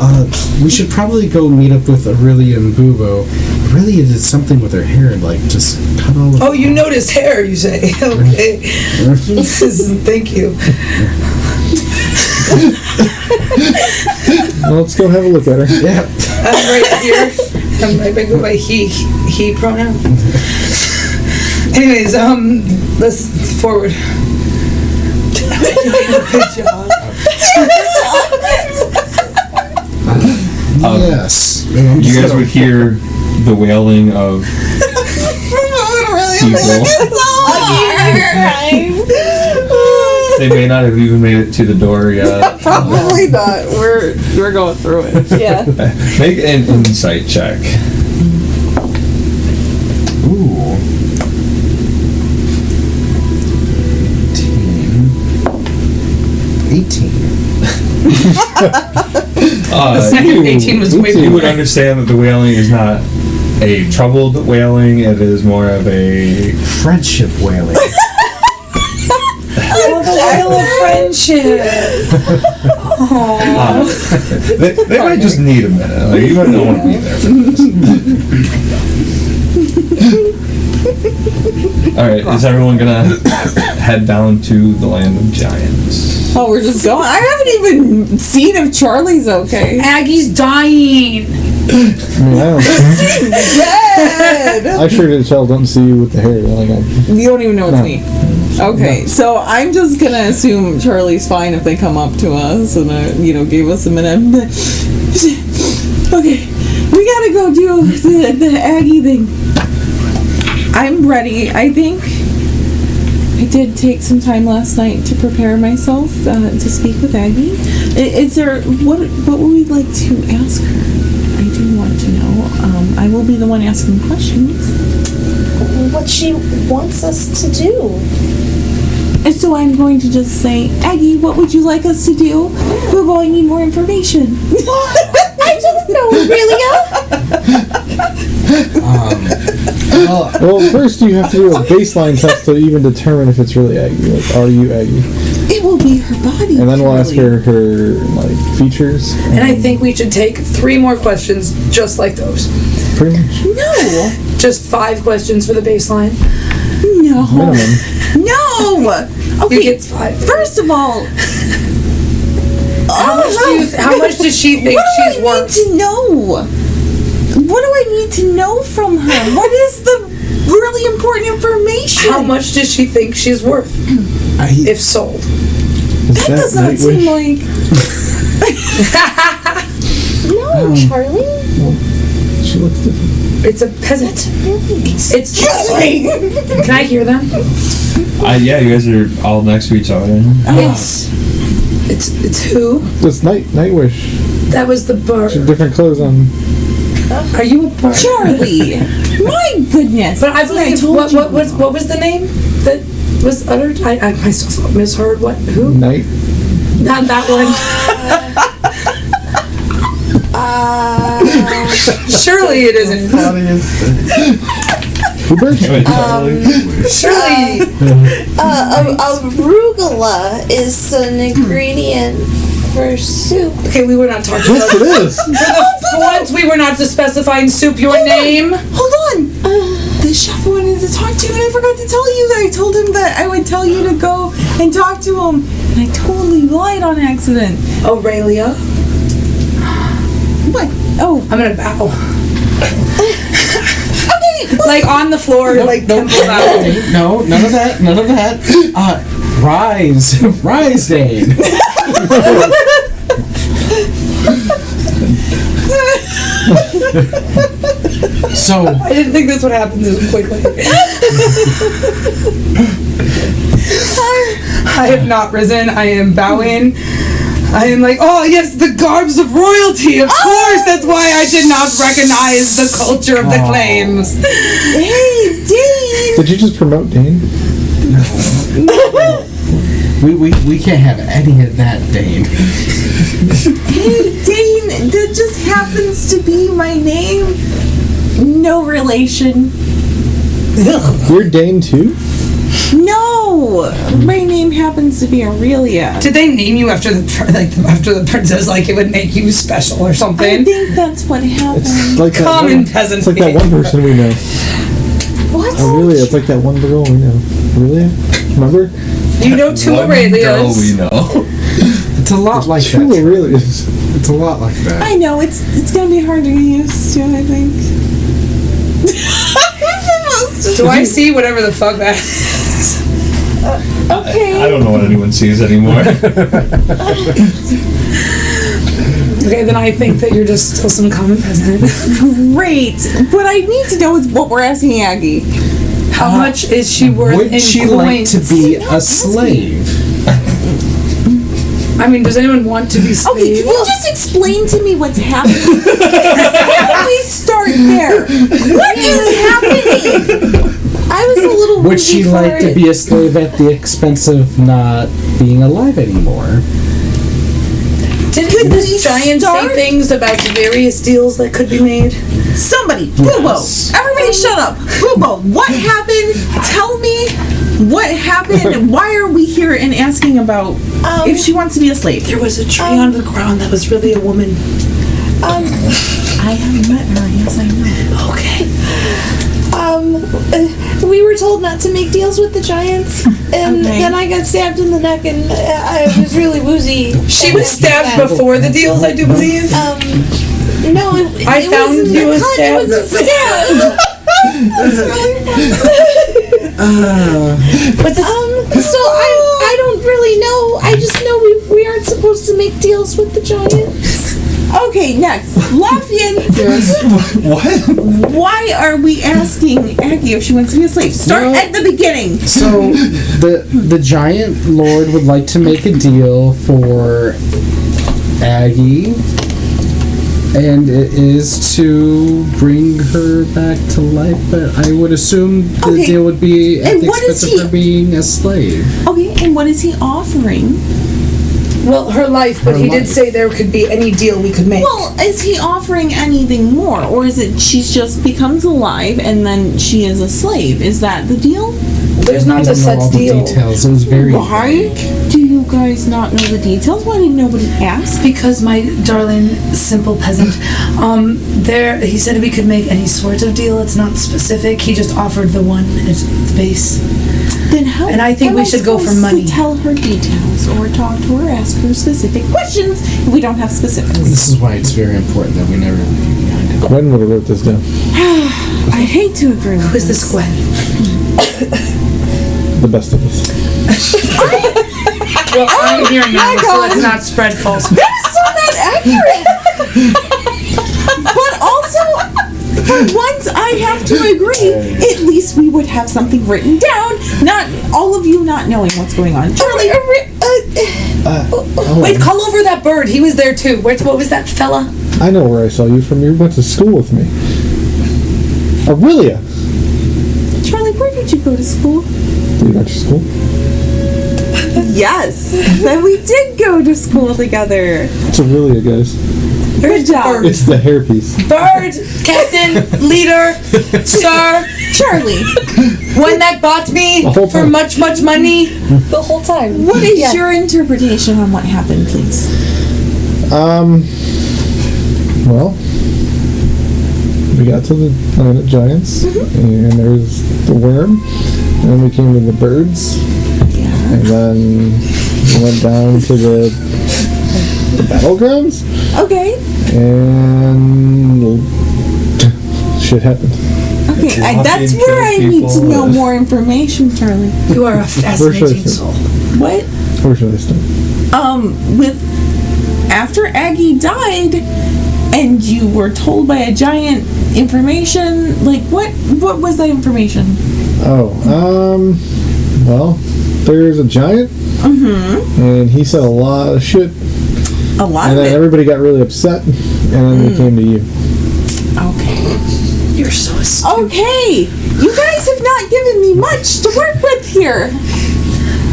we should probably go meet up with Aurelia and Bubo. Aurelia did something with her hair, like just cut all of Oh, you noticed hair, you say. Okay. Thank you. Well, let's go have a look at her. Yeah. I'm right here. I'm right back with my he pronoun. Anyways, let's forward. Good job. Yes. You guys would hear the wailing of people. They may not have even made it to the door yet. Probably not. We're going through it. Yeah. Make an insight check. Ooh. 18. Second 18 was way You more. would understand that the wailing is not a troubled wailing, it is more of a Friendship wailing. Oh, the oil of friendship. they might just need a minute. Like, you might not want to be there for this. Alright, is everyone gonna head down to the land of giants? Oh, we're just going. I haven't even seen if Charlie's okay. Aggie's dying. I mean, Dead. I sure did tell don't see you with the hair. Like, You don't even know it's No. me. Okay, so I'm just gonna assume Charlie's fine if they come up to us and give us a minute. Okay, we gotta go do the Aggie thing. I'm ready. I think I did take some time last night to prepare myself to speak with Aggie. Is there what would we like to ask her? I do want to know. I will be the one asking questions. What she wants us to do. And so I'm going to just say, Aggie, what would you like us to do? Boo, I need more information. I don't know, Aurelia. well, first you have to do a baseline test to even determine if it's really Aggie. Like, are you Aggie? It will be her body. And then we'll ask Charlie. her like features. And I think we should take 3 more questions just like those. Pretty much No. Just 5 questions for the baseline. No. minimum. No. You Okay. get 5. First of all, How much does she think what she's do I worth? need to know? What do I need to know from her? What is the really important information? How much does she think she's worth if sold? Is That does not Nightwish? seem like. Charlie? She looks different. It's a peasant. It's Excuse me! Can I hear them? Yeah, you guys are all next to each other. It's who? It's Nightwish. That was the bird. She had different clothes on. Are you a bird? Charlie! My goodness. But I believe what was the name that was uttered? I myself misheard. What? Who? Night. Not that one. Surely it isn't. Surely. Arugula is an ingredient for soup. Okay, we were not talking Yes, about it is. For once, we were not to specify in soup your name. Hold on! The chef wanted to talk to you, and I forgot to tell you that I told him that I would tell you to go and talk to him, and I totally lied on accident. Aurelia. What? Oh, I'm gonna bow. okay. Like on the floor, like temple bow. No, none of that. None of that. Rise, rise, Dane. So I didn't think this would happen this quickly. I have not risen. I am bowing. I am like, oh yes, the garbs of royalty. Of course, that's why I did not recognize the culture of the claims. Hey, Dane! Did you just promote Dane? we can't have any of that, Dane. Hey, Dane, that just happens to be my name. No relation. You're Dane too? No! My name happens to be Aurelia. Did they name you after the princess? Like it would make you special or I something? think that's what happened. It's like that Common one, peasant. It's like that one person we know. What? Aurelia, it's like that one girl we know. Aurelia? Remember? You know two One girl we Aurelias. know. It's a lot like Two that. Aurelias. It's a lot like that. I know, it's gonna be hard to get used to, I think. Do I see whatever the fuck that is? Okay. I don't know what anyone sees anymore. Okay, then I think that you're just still some common peasant. Great. What I need to know is what we're asking Aggie. How much is she worth in Would she coins? like to be a slave? I mean, does anyone want to be Okay, slave? can you just explain to me what's happening? Can we start there? What is happening? I was a little Would she woozy for like to it. be a slave at the expense of not being alive anymore? Didn't this giant say start? things about the various deals that could be made? Somebody, Yes. Boobo. Everybody shut up. Boobo, what happened? Tell me what happened. Why are we here and asking about if she wants to be a slave? There was a tree on the ground that was really a woman. I haven't met her. Yes, I know. Okay. We were told not to make deals with the giants, and Okay. then I got stabbed in the neck, and I was really woozy. She was stabbed before the deals, I do believe. No, I found wasn't you a a cut, stab. It was a stab. So I don't really know. I just know we aren't supposed to make deals with the giants. Okay, next. Lafayette, What? why are we asking Aggie if she wants to be a slave? Start Well- at the beginning. So the giant lord would like to make a deal for Aggie, and it is to bring her back to life. But I would assume the Okay. deal would be at And the what is expense of her being a slave. Okay, and what is he offering? Well, her life, but Her he life. did say there could be any deal we could make. Well, is he offering anything more? Or is it she just becomes alive and then she is a slave? Is that the deal? There's not I a don't know all set the deal. details. It was very Why vague. do you guys not know the details? Why did nobody ask? Because my darling simple peasant, he said we could make any sort of deal. It's not specific. He just offered the one. It's the base. Then how? And I think am we should go for supposed money. To tell her details or talk to her, ask her specific questions if we don't have specifics. This is why it's very important that we never leave behind it. Gwen would have wrote this down. I hate to agree with Who is this Gwen? The best of us. Well, I'm here now, so let's not spread false. That is so not accurate. For once, I have to agree. At least we would have something written down. Not all of you not knowing what's going on. Charlie, Wait, call over that bird. He was there too. What was that fella? I know where I saw you from. You went to school with me. Aurelia. Charlie, where did you go to school? You went to school? Yes. Then we did go to school together. It's Aurelia, guys. Good job. It's the hairpiece. Bird, captain, leader, sir, Charlie, one that bought me The whole for time. much money. The whole time. what is your interpretation on what happened, please? Well, we got to the planet Giants, and there was the worm, and then we came to the birds, Yeah. and then we went down to the battlegrounds, Okay. and shit happened. Okay. Walk That's in, where I kill need to people, know more information, Charlie. You are a fascinating start? soul. What? Where should I start? With after Aggie died, and you were told by a giant information. Like what? What was that information? Well, there's a giant, and he said a lot of shit, A lot and of then it. everybody got really upset, and then we came to you. Okay. You're so astute. Okay. You guys have not given me much to work with here.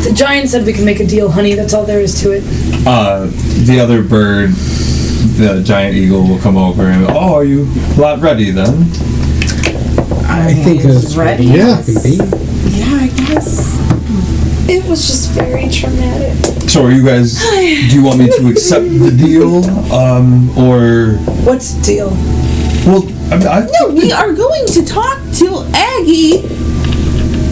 The giant said we can make a deal, honey. That's all there is to it. The other bird, the giant eagle, will come over and, oh, are you lot ready then? I think it's ready. Yeah. Can be. Yeah, I guess. It was just very traumatic. So are you guys, do you want me to accept the deal? Or, What's the deal? well, I No, we are going to talk to Aggie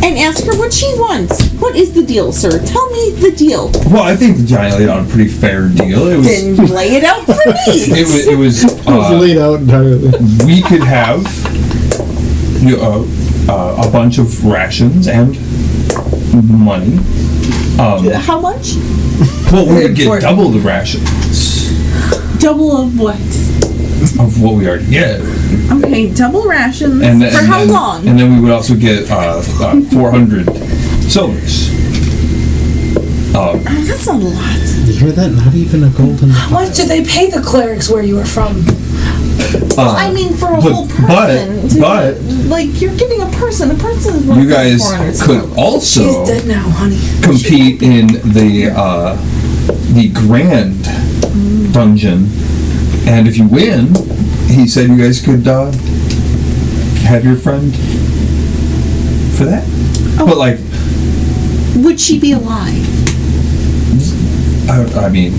and ask her what she wants. What is the deal, sir? Tell me the deal. well, I think the giant laid out a pretty fair deal. It was, Then lay it out for me. it was, It was laid out entirely. we could have a bunch of rations and money. How much? Well, we would get important. double the rations Double of what? of what we already get. Okay, double rations. And then, for how long? And then we would also get 400 silvers. That's a lot. You hear that? Not even a golden. How much did they pay the clerics where you were from? I mean, for a but- whole person. but- like, you're giving a person. A person is worth You guys 400 could silver. also He's dead now, honey. compete in the grand dungeon, and if you win, he said you guys could have your friend for that. But like, Would she be alive? I mean,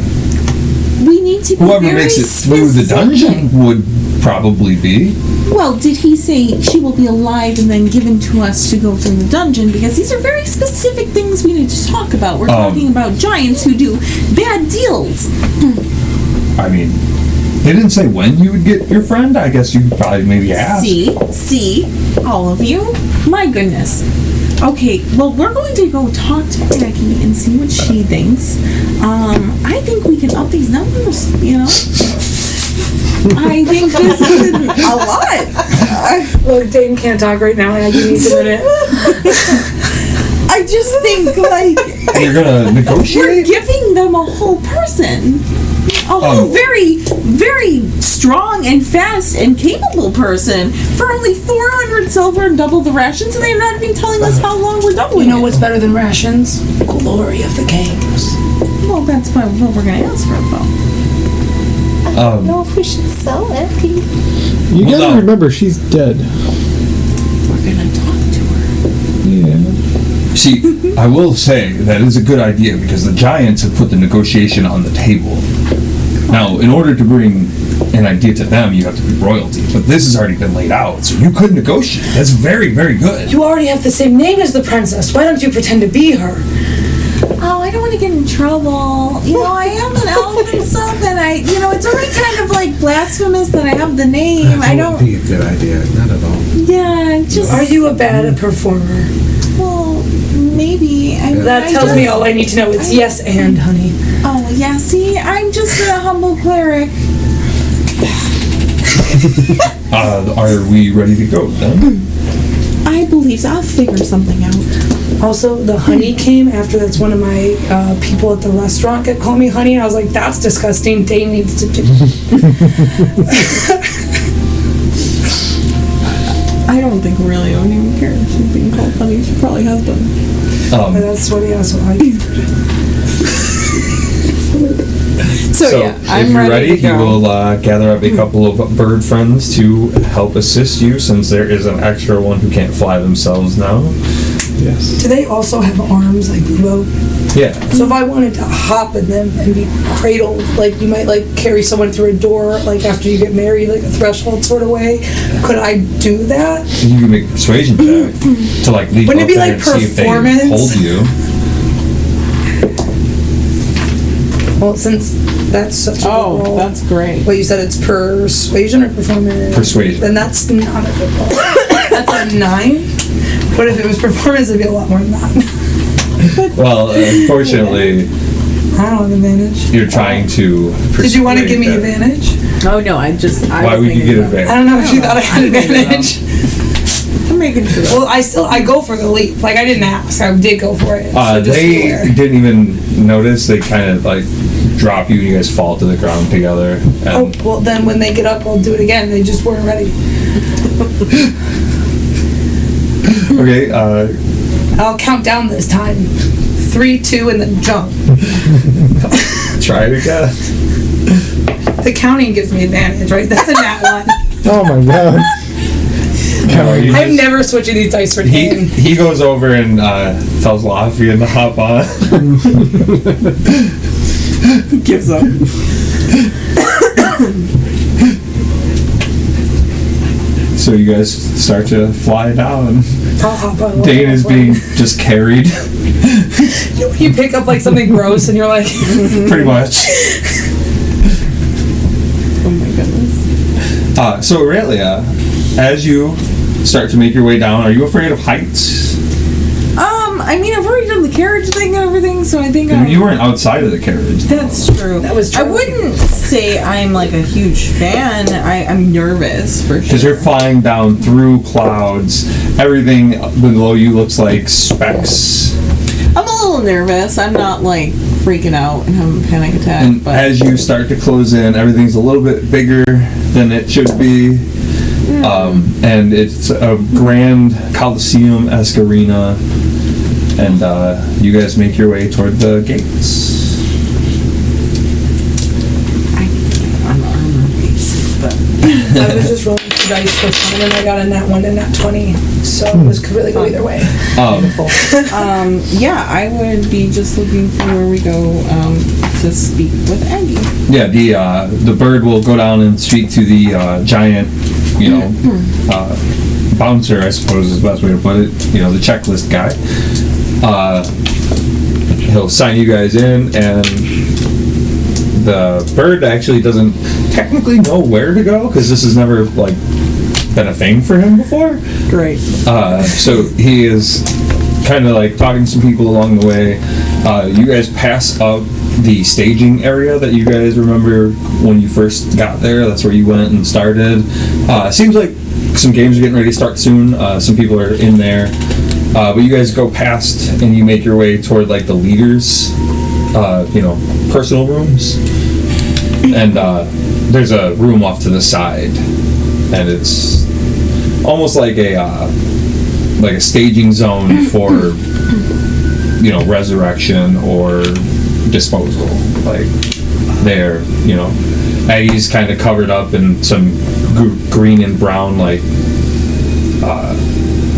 We need to be whoever very makes it through the specific. dungeon would probably be. Well, did he say she will be alive and then given to us to go through the dungeon? Because these are very specific things we need to talk about. We're talking about giants who do bad deals. I mean, they didn't say when you would get your friend. I guess you could probably maybe ask. See, all of you. My goodness. Okay, well, we're going to go talk to Aggie and see what she thinks. I think we can up these numbers, you know? I think this is a lot. Look, Dane can't talk right now. Aggie needs a minute. I just think, like, You're gonna we're negotiate? giving them a whole person. A whole very, very strong and fast and capable person for only 400 silver and double the rations, and they're not even telling us how long we're doubling You know it. what's better than rations? Glory of the games. Well, that's what we're going to ask for, though. I don't know if we should sell it. You Well, gotta no. remember, she's dead. We're going to talk to her. Yeah. See, I will say that is a good idea because the giants have put the negotiation on the table. Now, in order to bring an idea to them, you have to be royalty. But this has already been laid out, so you could negotiate. That's very, very good. You already have the same name as the princess. Why don't you pretend to be her? Oh, I don't want to get in trouble. You know, I am an elf and stuff, and it's already kind of like blasphemous that I have the name. I That don't. would be a good idea. Not at all. Yeah, just. Are you a bad performer? Well, maybe. That tells me all I need to know. It's yes and, honey. Oh, yeah, see, I'm just a humble cleric. Are we ready to go then? I believe so. I'll figure something out. Also, the honey came after that's one of my people at the restaurant get call me honey. I was like, that's disgusting. Dane needs to do. I don't think Aurelia would even care if she's being called honey. She probably has been. But that's what he has. So yeah, if I'm you're ready to he go. will gather up a couple of bird friends to help assist you, since there is an extra one who can't fly themselves now. Yes. Do they also have arms like Bubo? Yeah. So if I wanted to hop in them and be cradled, like you might like carry someone through a door, like after you get married, like a threshold sort of way, could I do that? You can make a persuasion check to like leap Wouldn't up it be there like and see if they performance? hold you. Well, since that's such a good roll. That's great. What you said, it's persuasion or performance? Persuasion. Then that's not a good roll. That's a 9. But if it was performance, it'd be a lot more than that. Well, unfortunately, I don't have advantage. you're trying to persuade Did you want to give me them. advantage? Oh no, I Why would you get I advantage? don't know if you thought I had advantage. I'm making sure. Well, I go for the leap. Like I didn't ask, I did go for it. So just be They aware. didn't even notice. They kind of like drop you and you guys fall to the ground together. Oh, And well then when they get up, I'll do it again. They just weren't ready. okay, I'll count down this time. 3, 2, and then jump. try it again. The counting gives me advantage, right? That's a nat 1. Oh my god. I'm never switching these dice for Dane. He goes over and tells Lafayette to hop on. Gives up. So you guys start to fly down. I'll hop on. Dane is being just carried, You pick up like something gross and you're like, pretty much. Oh my goodness. So Aurelia, as you start to make your way down, are you afraid of heights? I mean, I've already done the carriage thing and everything, so I think You weren't outside of the carriage. That's true. That was true. I wouldn't say I'm like a huge fan. I'm nervous for Because sure. you're flying down through clouds. Everything below you looks like specks. I'm a little nervous. I'm not like freaking out and having a panic attack. And But as you start to close in, everything's a little bit bigger than it should be. And it's a grand Coliseum-esque arena. And you guys make your way toward the gates. I'm armor based, but I was just rolling 2 dice for fun and I got a nat 1 and nat 20. So it was really go either way. yeah, I would be just looking for where we go to speak with Aggie. Yeah, the bird will go down and speak to the giant, bouncer, I suppose is the best way to put it. The checklist guy. He'll sign you guys in, and the bird actually doesn't technically know where to go because this has never been a thing for him before. Great. So he is kind of like talking to some people along the way. You guys pass up the staging area that you guys remember when you first got there. That's where you went and started. Seems like some games are getting ready to start soon. Some people are in there. But you guys go past and you make your way toward the leaders, personal rooms. And there's a room off to the side, and it's almost like a staging zone for resurrection or disposal. There, Aggie's kind of covered up in some green and brown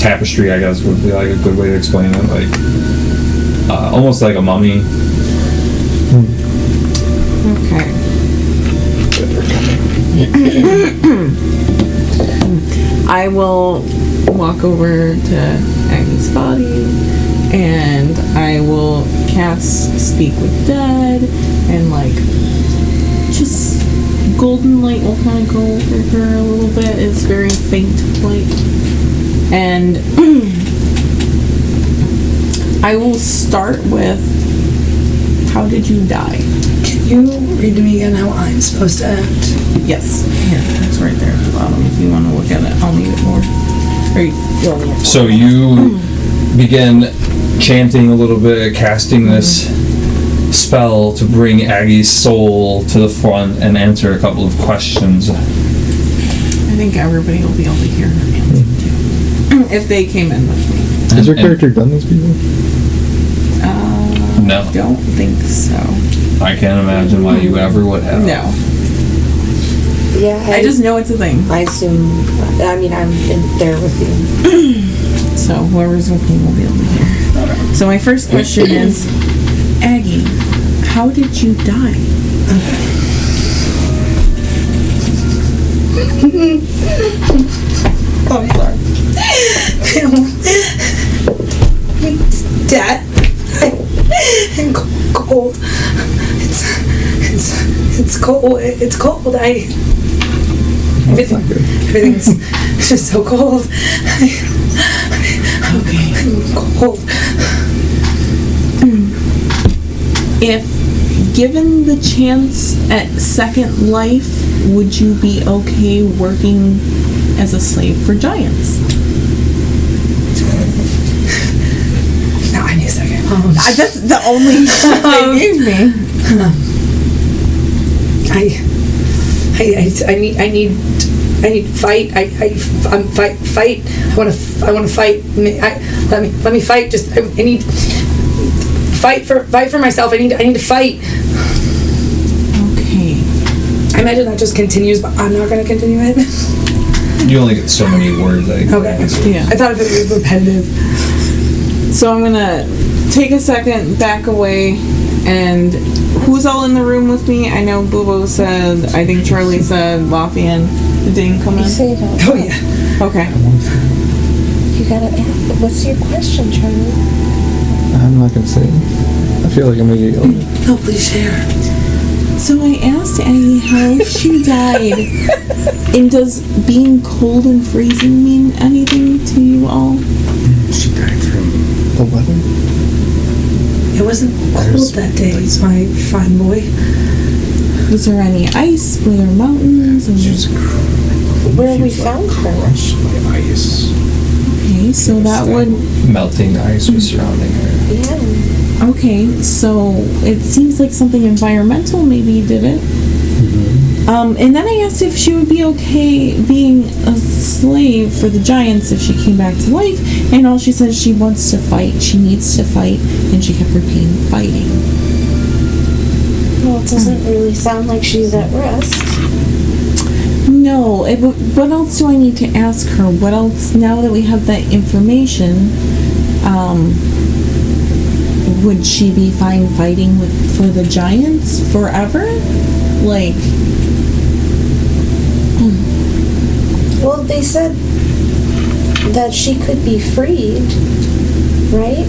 tapestry, I guess would be a good way to explain it. Almost like a mummy. Okay. I will walk over to Aggie's body and I will cast Speak with Dead and just golden light will kind of go over her a little bit. It's very faint light. And I will start with, how did you die? you read to me again how I'm supposed to act? Yes. Here, it's right there at the bottom. If you want to look at it, I'll need it more. Or you'll need it. So you begin chanting a little bit, casting this spell to bring Aggie's soul to the front and answer a couple of questions. I think everybody will be able to hear her answer too. If they came in with me. Has your character done this before? No. I don't think so. I can't imagine why you ever would have. No. Yeah, I just know it's a thing. I assume. I mean, I'm in there with you. So whoever's with me will be able to hear. So my first question is, Aggie, how did you die? I'm sorry. Dad, I'm cold. It's cold. It's cold. Everything's just so cold. Okay. I'm cold. If given the chance at second life, would you be okay working as a slave for giants? No, I need a second. That's the only shit they gave me. I need to fight. I'm fight. I want to fight. Let me fight. Just I need fight for myself. I need to fight. Okay. I imagine that just continues, but I'm not going to continue it. You only get so many words. Okay. Yeah. I thought if it was repetitive. So I'm gonna take a second, back away, and who's all in the room with me? I know Boobo said, I think Charlie said, Lothian. Did Dane come in? You say it out. Oh yeah. Okay. You gotta ask. What's your question, Charlie? I'm not gonna say it. I feel like I'm gonna get yelled at. No, please share. So I asked Aggie how she died, and does being cold and freezing mean anything to you all? She died from The weather? It wasn't cold that day, my fine boy. Was there any ice? Were there mountains? Where we found her. crushed by ice. Okay, so that would... Melting ice was surrounding her. Yeah. Okay, so it seems like something environmental maybe did it. And then I asked if she would be okay being a slave for the giants if she came back to life, and all she says she wants to fight, she needs to fight, and she kept repeating fighting. Well, it doesn't really sound like she's at rest. No, what else do I need to ask her? What else, now that we have that information, would she be fine fighting for the giants forever? Like... Well, they said that she could be freed, right?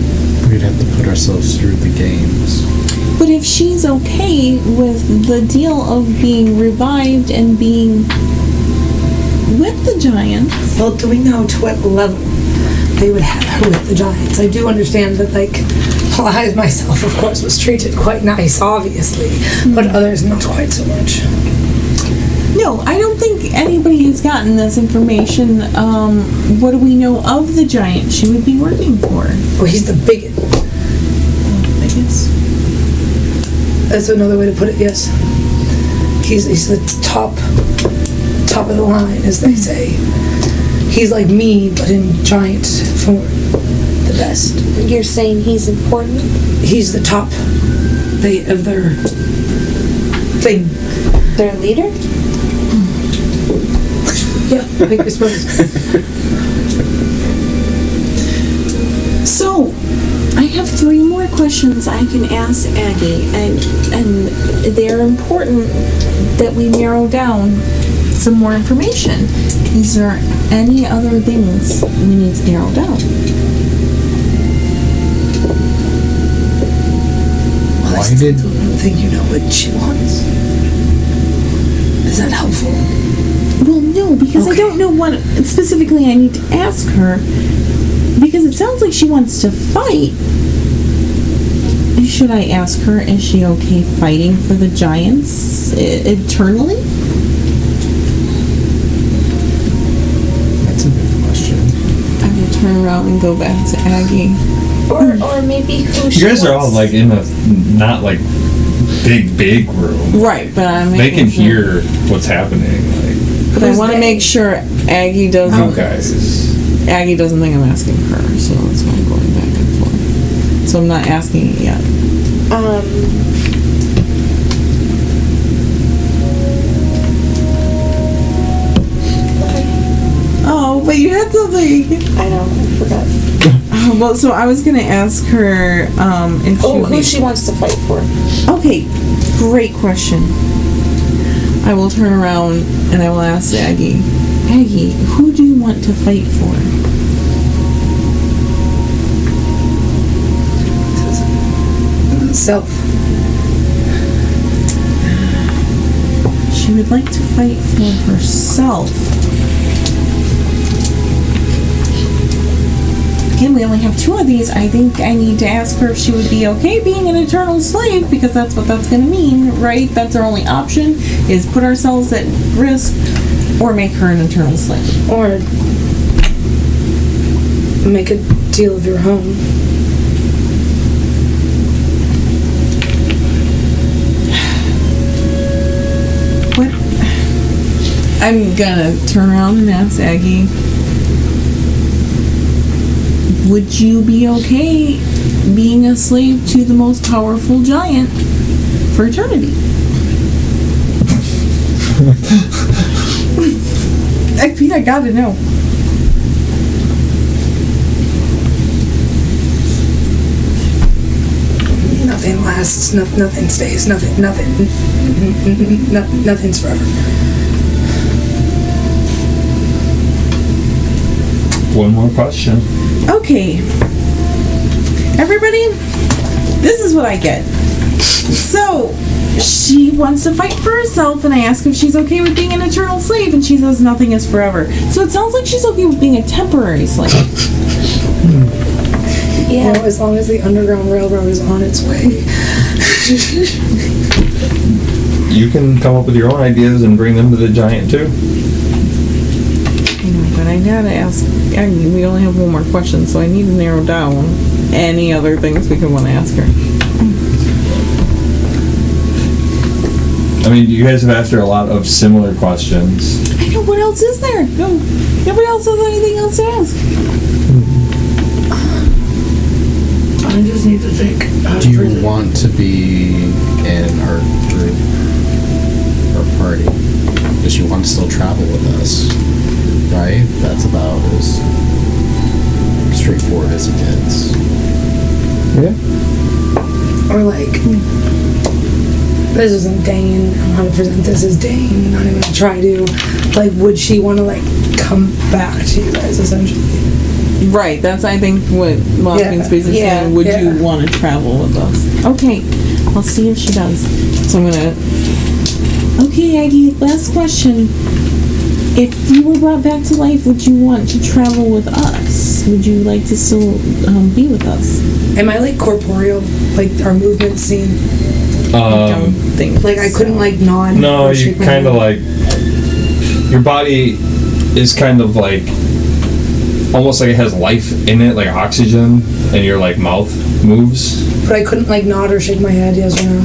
We'd have to put ourselves through the games. But if she's okay with the deal of being revived and being with the giants... Well, do we know to what level they would have her with the giants? I do understand that, like, well, I myself, of course, was treated quite nice, obviously, but others not quite so much. No, I don't think anybody has gotten this information. What do we know of the giant she would be working for? Well, he's the bigot. I guess. That's another way to put it, yes. He's the top of the line, as they say. He's like me, but in giant form. The best. You're saying he's important? He's the top of their thing. Their leader? Yeah, I suppose. So, I have 3 more questions I can ask Aggie, and they're important that we narrow down some more information. Is there any other things we need to narrow down? Well, I still don't think you know what she wants. Is that helpful? Well, no, because I don't know what specifically I need to ask her. Because it sounds like she wants to fight. should I ask her, is she okay fighting for the giants eternally? That's a good question. I will turn around and go back to Aggie. Or maybe who she You guys are all wants- like in a not like big room. Right, but I'm They making can sure. hear what's happening. But I Who's want to they? make sure Aggie doesn't. Okay. Aggie doesn't think I'm asking her, so that's why I'm going back and forth. So I'm not asking it yet. Oh, but you had something. I know, I forgot. Well, so I was gonna ask her if she Oh, would who be- she wants to fight for. Okay, great question. I will turn around and I will ask Aggie. Aggie, who do you want to fight for? Self. She would like to fight for herself. Again, we only have 2 of these. I think I need to ask her if she would be okay being an eternal slave, because that's what that's going to mean, right? That's our only option, is put ourselves at risk or make her an eternal slave. Or make a deal of your own. What? I'm gonna turn around and ask Aggie, would you be okay being a slave to the most powerful giant for eternity? I mean, I gotta know. Nothing lasts. Nothing stays. Nothing's forever. One more question. Okay. Everybody, this is what I get. So, she wants to fight for herself, and I ask if she's okay with being an eternal slave, and she says nothing is forever. So it sounds like she's okay with being a temporary slave. Yeah. Well, as long as the Underground Railroad is on its way. You can come up with your own ideas and bring them to the giant too. I know, but I gotta ask. I mean, we only have one more question, so I need to narrow down any other things we could want to ask her. I mean, you guys have asked her a lot of similar questions. I know, what else is there? No, nobody else has anything else to ask. I just need to think. Do you want to be in our group or party? Does she want to still travel with us? Right? That's about as straightforward as it gets. Yeah. Or like, this isn't Dane. I'm gonna present this as Dane. Not even gonna try to. Like, would she want to like come back to you guys essentially? Right, that's I think what Mothman's basically Yeah, saying. Would yeah. you want to travel with us? Okay, I'll see if she does. So I'm gonna. Okay, Aggie. Last question. If you were brought back to life, would you want to travel with us? Would you like to still be with us? Am I like corporeal? Like our movements seen? I don't think. Like I couldn't like nod. No, or you shake my kind of head? like your body is kind of like almost like it has life in it, like oxygen, and your like mouth moves. But I couldn't like nod or shake my head. Yes or no?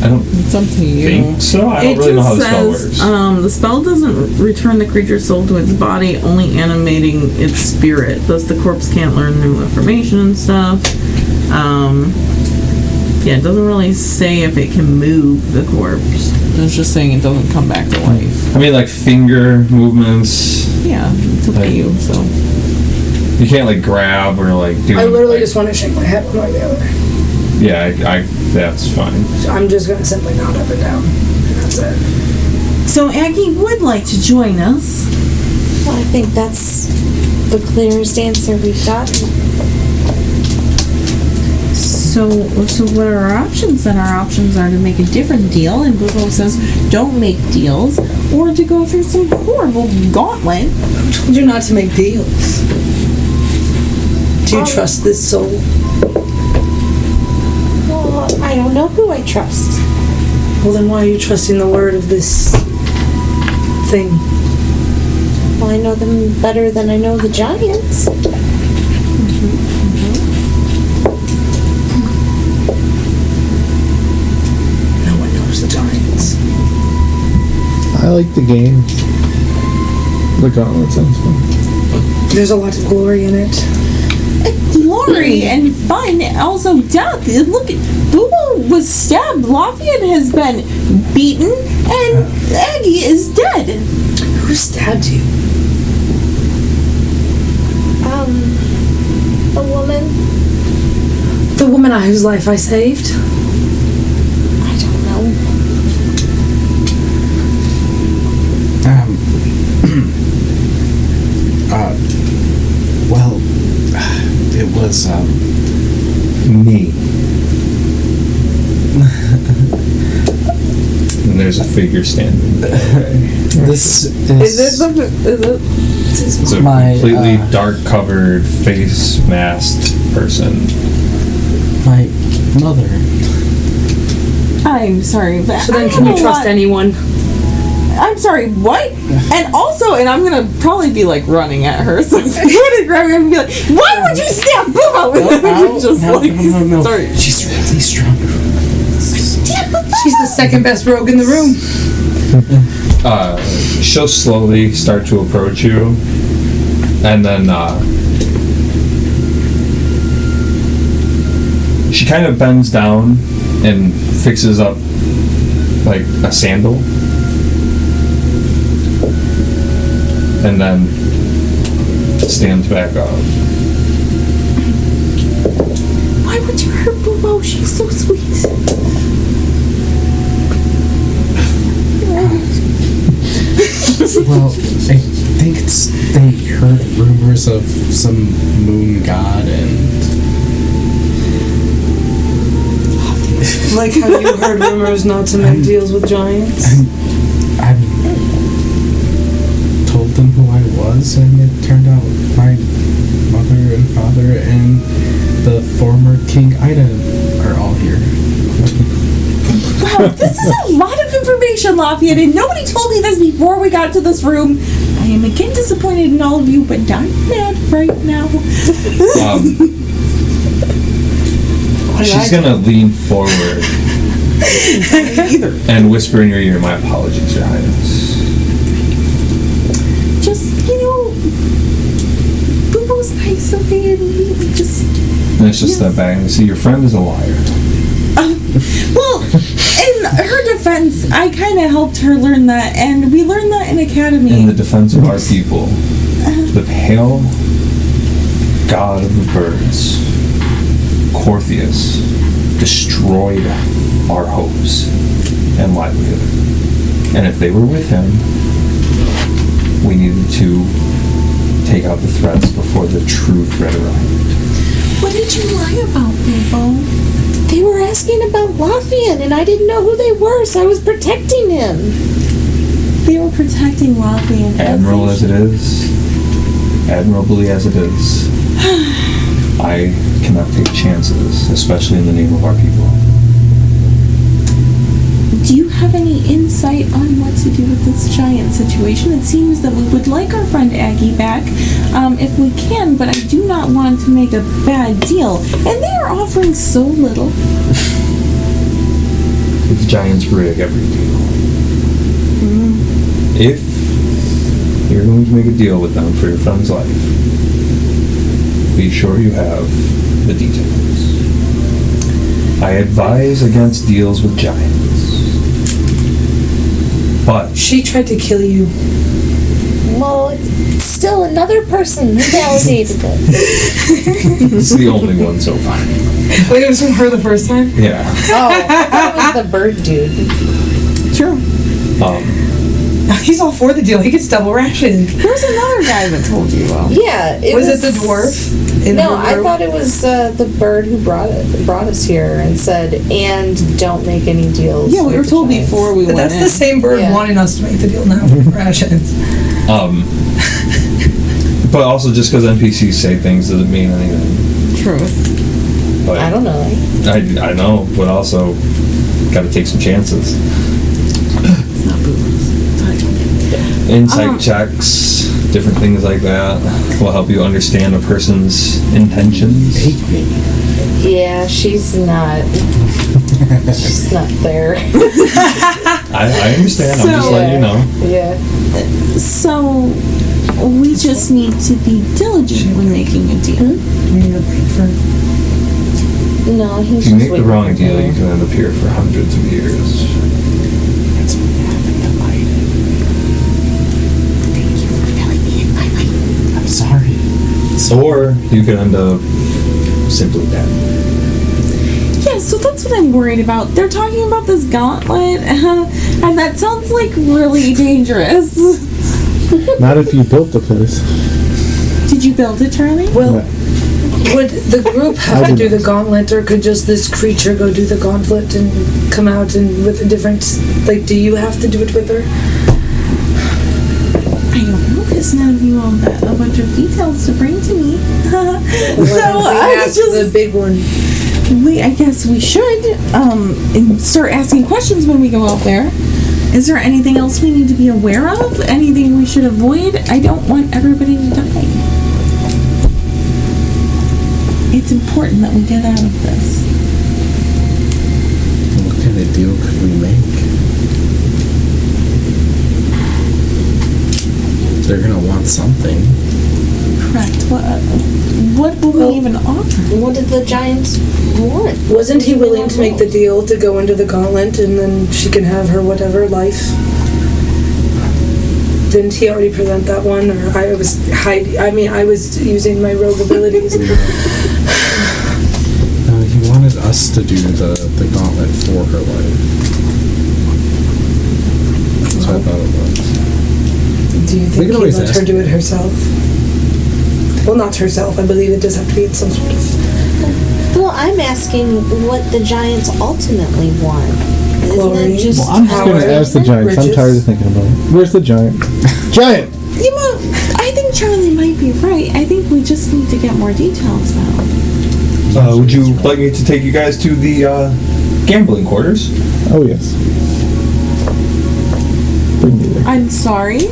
I don't It's up to you. think so. I don't really know how the spell works. The spell doesn't return the creature's soul to its body, only animating its spirit. Thus, the corpse can't learn new information and stuff. Yeah, it doesn't really say if it can move the corpse. It's just saying it doesn't come back to life. I mean, like finger movements. Yeah, it's up to Like- you. So You can't like grab or like do. I literally like, just want to shake my head one way or the other. Yeah, I that's fine. I'm just gonna simply nod up and down, and that's it. So Aggie would like to join us. Well, I think that's the clearest answer we've gotten. So what are our options? Then our options are to make a different deal, and Google says don't make deals, or to go through some horrible gauntlet. I told you not to make deals. Do you trust this soul? Well, I don't know who I trust. Well, then why are you trusting the word of this thing? Well, I know them better than I know the giants. No one knows the giants. I like the game. The gauntlet sounds fun. There's a lot of glory in it. Glory and fun, also death. Look, Boo was stabbed. Lafayette has been beaten, and Aggie is dead. Who stabbed you? A woman. The woman whose life I saved. I don't know. Well, it was, Me. And there's a figure standing there. this is... Is it? It's a My, completely dark covered, face masked person. my mother. I'm sorry, but So then I can have you a trust lot- anyone? I'm sorry, what? And also, and I'm gonna probably be like running at her, so I'm gonna grab her and be like, why would you stab Boo? No. Sorry. She's really strong. She's the second best rogue in the room. She'll slowly start to approach you, and then she kind of bends down and fixes up like a sandal, and then stands back up. Why would you hurt Boo? She's so sweet. Well, I think they heard rumors of some moon god and... Like how you heard rumors not to make deals with giants. I told them who I was, and it turned out my mother and father and the former King Ida are all here. Wow, this is a lot of information, Lafayette, and nobody told me this before we got to this room. I am again disappointed in all of you, but not mad right now. She's gonna lean forward and whisper in your ear, "My apologies, Your Highness." Just, Boo Boo's nice, okay, and we just... And it's just step back and see your friend is a liar. Well, in her defense, I kind of helped her learn that, and we learned that in Academy. In the defense of our people, the pale god of the birds, Cortheus, destroyed our hopes and livelihood. And if they were with him, we needed to take out the threats before the true threat arrived. What did you lie about, Boo? They were asking about Lafayette, and I didn't know who they were, so I was protecting him. They were protecting Lafayette. Admiral as it is, admirably as it is, I cannot take chances, especially in the name of our people. Do you have any insight on what to do with this giant situation? It seems that we would like our friend Aggie back, if we can, but I do not want to make a bad deal. And they are offering so little. The giants rig every deal. If you're going to make a deal with them for your friend's life, be sure you have the details. I advise against deals with giants. But She tried to kill you. Well, it's still another person who validated it. it's the only one so far. Wait, it was from her the first time? Yeah. Oh, that was the bird dude. True. He's all for the deal. He gets double ration. There's another guy that told you, well. Yeah, Was it the dwarf? No, I thought it was the bird who brought us here and said, and don't make any deals. Yeah, we with were the told giants." before we But went that's in. the same bird Yeah. wanting us to make the deal now for rations. But also just because NPCs say things doesn't mean anything. Truth. But I don't know. I know, but also got to take some chances. It's not boobs. Insight checks, different things like that will help you understand a person's intentions. Hate me. Yeah, she's not. She's not there. I understand. I'm just letting you know. Yeah. So, we just need to be diligent when making a deal. No, he's If just you make the waiting wrong for deal, dinner. you can end up here for hundreds of years. That's what happened to Aiden. Thank you for filling me in my life. I'm sorry. Or you could end up simply dead. Yeah, so that's what I'm worried about. They're talking about this gauntlet, and that sounds like really dangerous. Not if you built the place. Did you build it, Charlie? Well, No. would the group have I to did do the not. gauntlet, or could just this creature go do the gauntlet and come out and with a different, like, do you have to do it with her? I don't know, because none of you all got a bunch of details to bring to me. So I Ask just... the big one. I guess we should and start asking questions when we go out there. Is there anything else we need to be aware of? Anything we should avoid? I don't want everybody to die. It's important that we get out of this. What kind of deal could we make? They're gonna want something. Correct. What will we even offer? What did the giants want? Wasn't he willing to make the deal to go into the gauntlet and then she can have her whatever life? Didn't he already present that one? Or I was hiding? I mean, I was using my rogue abilities. He wanted us to do the gauntlet for her life. That's what I thought it was. Do you We think can he always let ask. her do it herself? Well, not herself. I believe it does have to be in some sort of... Well, I'm asking what the giants ultimately want. Isn't Glory. it just Well, I'm just Power. gonna ask the giants. I'm Riches. tired of thinking about it. Where's the giant? Giant! You know, I think Charlie might be right. I think we just need to get more details now. Would you like me to take you guys to the gambling quarters? Oh yes. Bring me there. I'm sorry.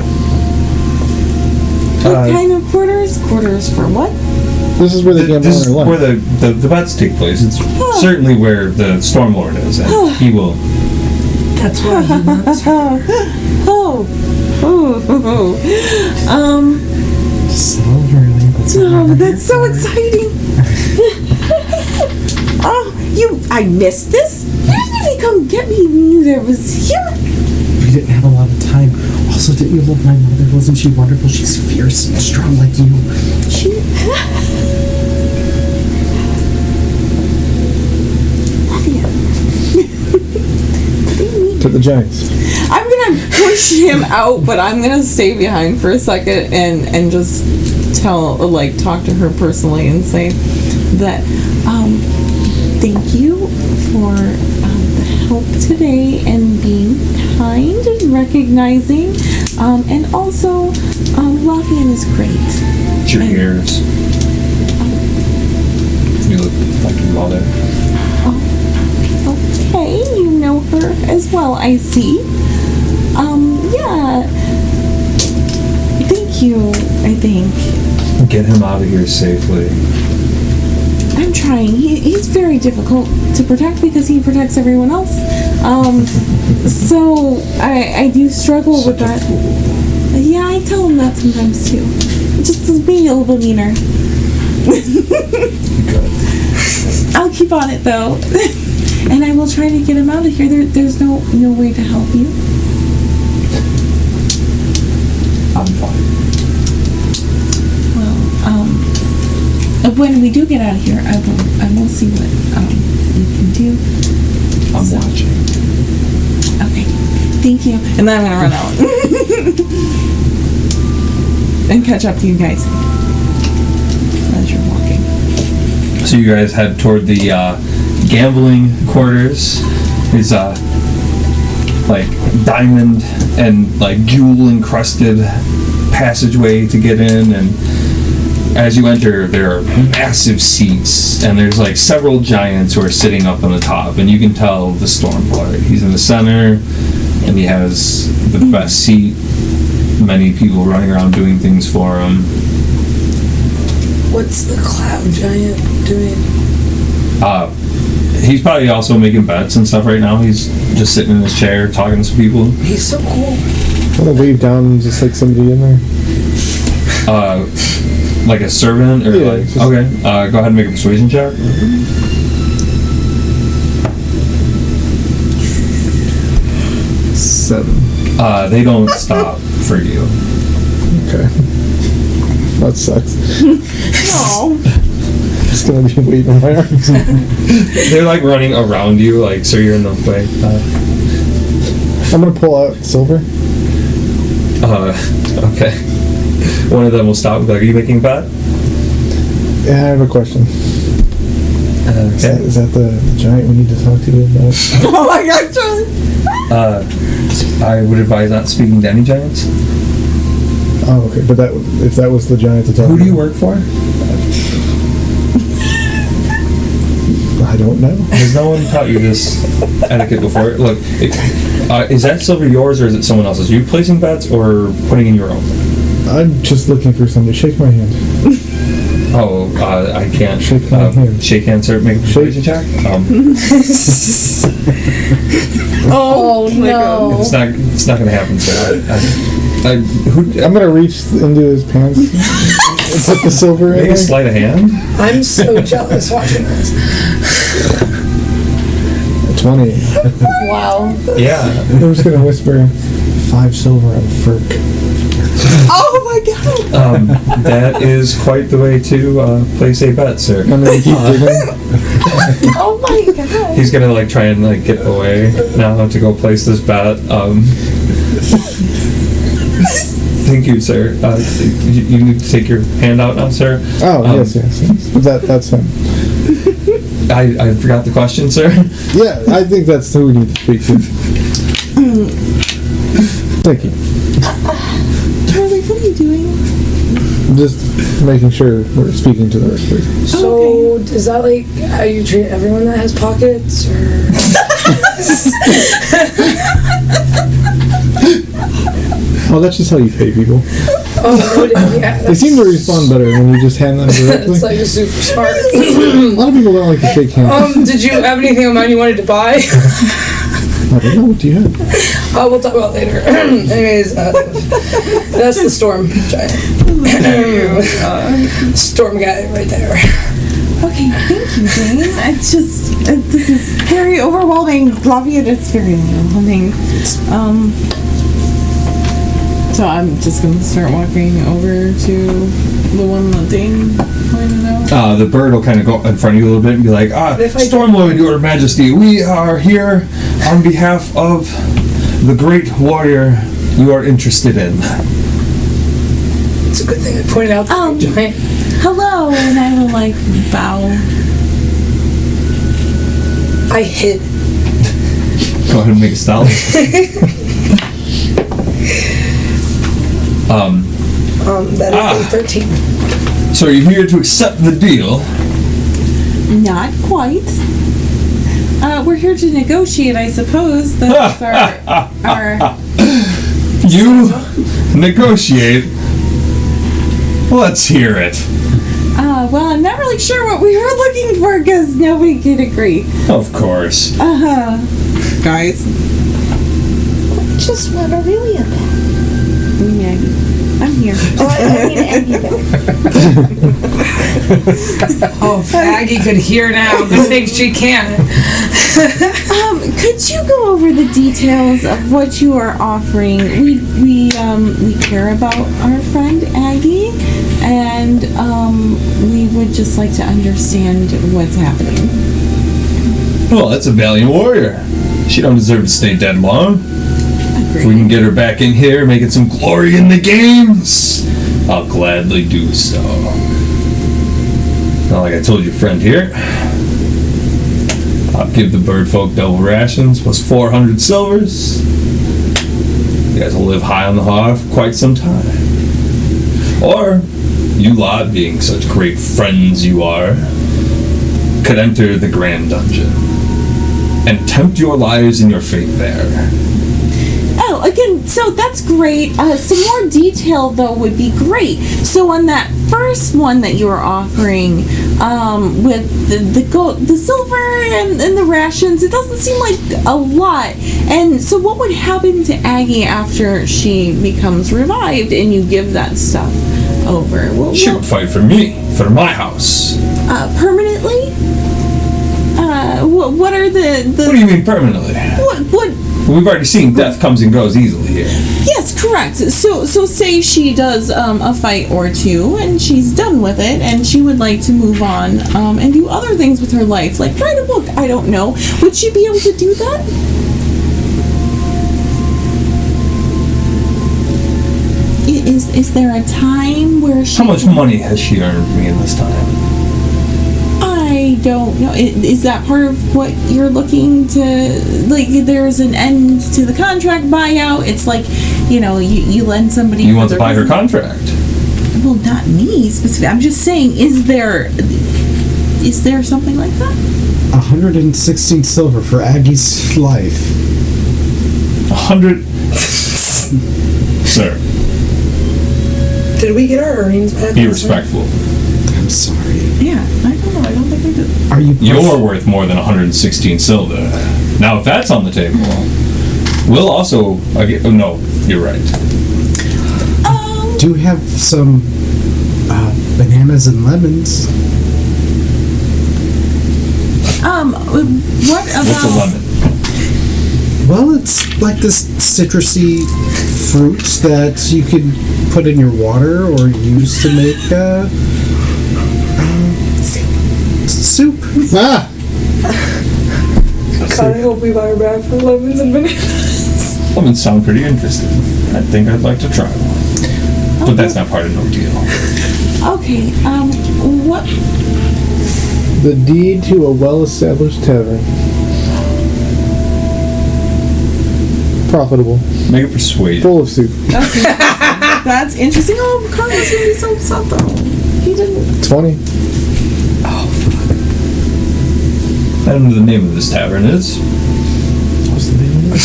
What kind of quarters? Quarters for what? This is where they gamble This on is their where life. the bets take place. It's certainly where the Stormlord is, and he will. That's why he wants her. Slowly, that's That's so exciting. I missed this? You didn't even come get me when you was here. We didn't have a lot of time. Also, didn't you love my mother? Wasn't she wonderful? She's fierce and strong like you. To the giants. I'm gonna push him out, but I'm gonna stay behind for a second and just talk to her personally and say that thank you for the help today and being kind and recognizing, and also Lafayette is great. It's your ears. You look like your mother. Okay, you know her as well, I see. Yeah. Thank you, I think. Get him out of here safely. I'm trying. He's very difficult to protect because he protects everyone else. So I do struggle with that. Yeah, I tell him that sometimes too. Just being a little meaner. I'll keep on it though. And I will try to get him out of here. There's no way to help you. I'm fine. Well, when we do get out of here, I will see what we can do. I'm watching. Okay. Thank you. And then I'm gonna run out and catch up to you guys as you're walking. So you guys head toward the gambling quarters. It's like diamond and like jewel encrusted passageway to get in, and as you enter, there are massive seats, and there's like several giants who are sitting up on the top, and you can tell the Stormlord. He's in the center, and he has the best seat. Many people running around doing things for him. What's the cloud giant doing? He's probably also making bets and stuff right now. He's just sitting in his chair talking to some people. He's so cool. I'm gonna wave down just like somebody in there. Like a servant or Yeah, like just- okay. Go ahead and make a persuasion check. 7. They don't stop for you. Okay. That sucks. Oh. Just gonna be waving my arms. They're like running around you, like so you're in the way. I'm gonna pull out silver. Okay. One of them will stop and be like, "Are you making a bet?" Yeah, I have a question. Okay. Is that the giant we need to talk to about? Oh my god, Charlie. I would advise not speaking to any giants. Oh, okay. But if that was the giant to talk Who do you to, work for? I don't know. Has no one taught you this etiquette before? Look, is that silver yours or is it someone else's? Are you placing bets or putting in your own? I'm just looking for somebody to shake my hand. Oh, I can't. Shake hand. Shake hands, sir. Make a persuasion check. Oh no. It's not going to happen, sir. I'm gonna reach into his pants, put the silver in Make a there. sleight of hand. I'm so jealous watching this. 20. Wow. Yeah. I'm just gonna whisper 5 silver on Ferk. Oh my god. That is quite the way to place a bet, sir. I'm gonna keep digging. Oh my god. He's gonna like try and like get away now to go place this bet. Thank you, sir. You need to take your hand out now, sir. Oh, yes. But that's him. I forgot the question, sir. Yeah, I think that's who we need to speak to. Thank you. Charlie, what are you doing? Just making sure we're speaking to the right person. So, is that like how you treat everyone that has pockets, or? Oh, that's just how you pay people. Oh, yeah. They seem to respond better when you just hand them directly. It's like a super smart. A lot of people don't like to shake hands. Did you have anything on mind you wanted to buy? I don't know, what do you have? We'll talk about it later. Anyways, that's the storm giant. Storm guy right there. Okay, thank you, Jane. It's just, this is very overwhelming. Lafayette, it's very overwhelming. So I'm just gonna start walking over to the one that Dane pointed out. The bird will kind of go in front of you a little bit and be like, Stormlord, Your Majesty, we are here on behalf of the great warrior you are interested in. It's a good thing I pointed out the giant. Hello, and I will like bow. I hid. Go ahead and make a stealth. That is a 13. So you're here to accept the deal. Not quite. We're here to negotiate, I suppose. That's our You negotiate. Let's hear it. well, I'm not really sure what we were looking for because nobody could agree. Of course. Guys. Just want Aurelia back. Maggie. I'm here. Oh, I mean Aggie back. Oh, if Aggie could hear now, good thing she can. Could you go over the details of what you are offering? We care about our friend Aggie, and we would just like to understand what's happening. Well, that's a valiant warrior. She don't deserve to stay dead long. If we can get her back in here, making some glory in the games, I'll gladly do so. Not like I told your friend here. I'll give the bird folk double rations plus 400 silvers. You guys will live high on the hog for quite some time. Or you lot, being such great friends you are, could enter the Grand Dungeon and tempt your lives in your fate there. Oh, again, so that's great. Some more detail, though, would be great. So on that first one that you were offering, with the gold, the silver, and the rations, it doesn't seem like a lot. And so what would happen to Aggie after she becomes revived and you give that stuff over? She would fight for me, for my house. Permanently? What are the... What do you mean permanently? What... We've already seen death comes and goes easily here. Yes, correct. So say she does a fight or two, and she's done with it, and she would like to move on and do other things with her life, like write a book. I don't know. Would she be able to do that? Is there a time where she? How much money has she earned me in this time? I don't know. Is that part of what you're looking to, like, there's an end to the contract buyout? It's like, you lend somebody... You want to buy her contract? Well, not me specifically. I'm just saying, is there something like that? 116 silver for Aggie's life. 100... Sir. Did we get our earnings back? Be respectful. I'm sorry. Yeah, I don't know. I don't think I did. Are you... You're worth more than 116 silver. Now, if that's on the table, we'll also... no, you're right. Do you have some bananas and lemons? What about... Lemon. Well, it's like this citrusy fruit that you could put in your water or use to make soup. Ah! God, I hope we buy her back for lemons and bananas. Lemons sound pretty interesting. I think I'd like to try one. But that's not part of no deal. Okay, what... The deed to a well-established tavern. Profitable. Make it persuade. Full of soup. That's interesting. Oh, Carlos gonna be so upset, though. He didn't... 20. I don't know the name of this tavern is. What's the name of it?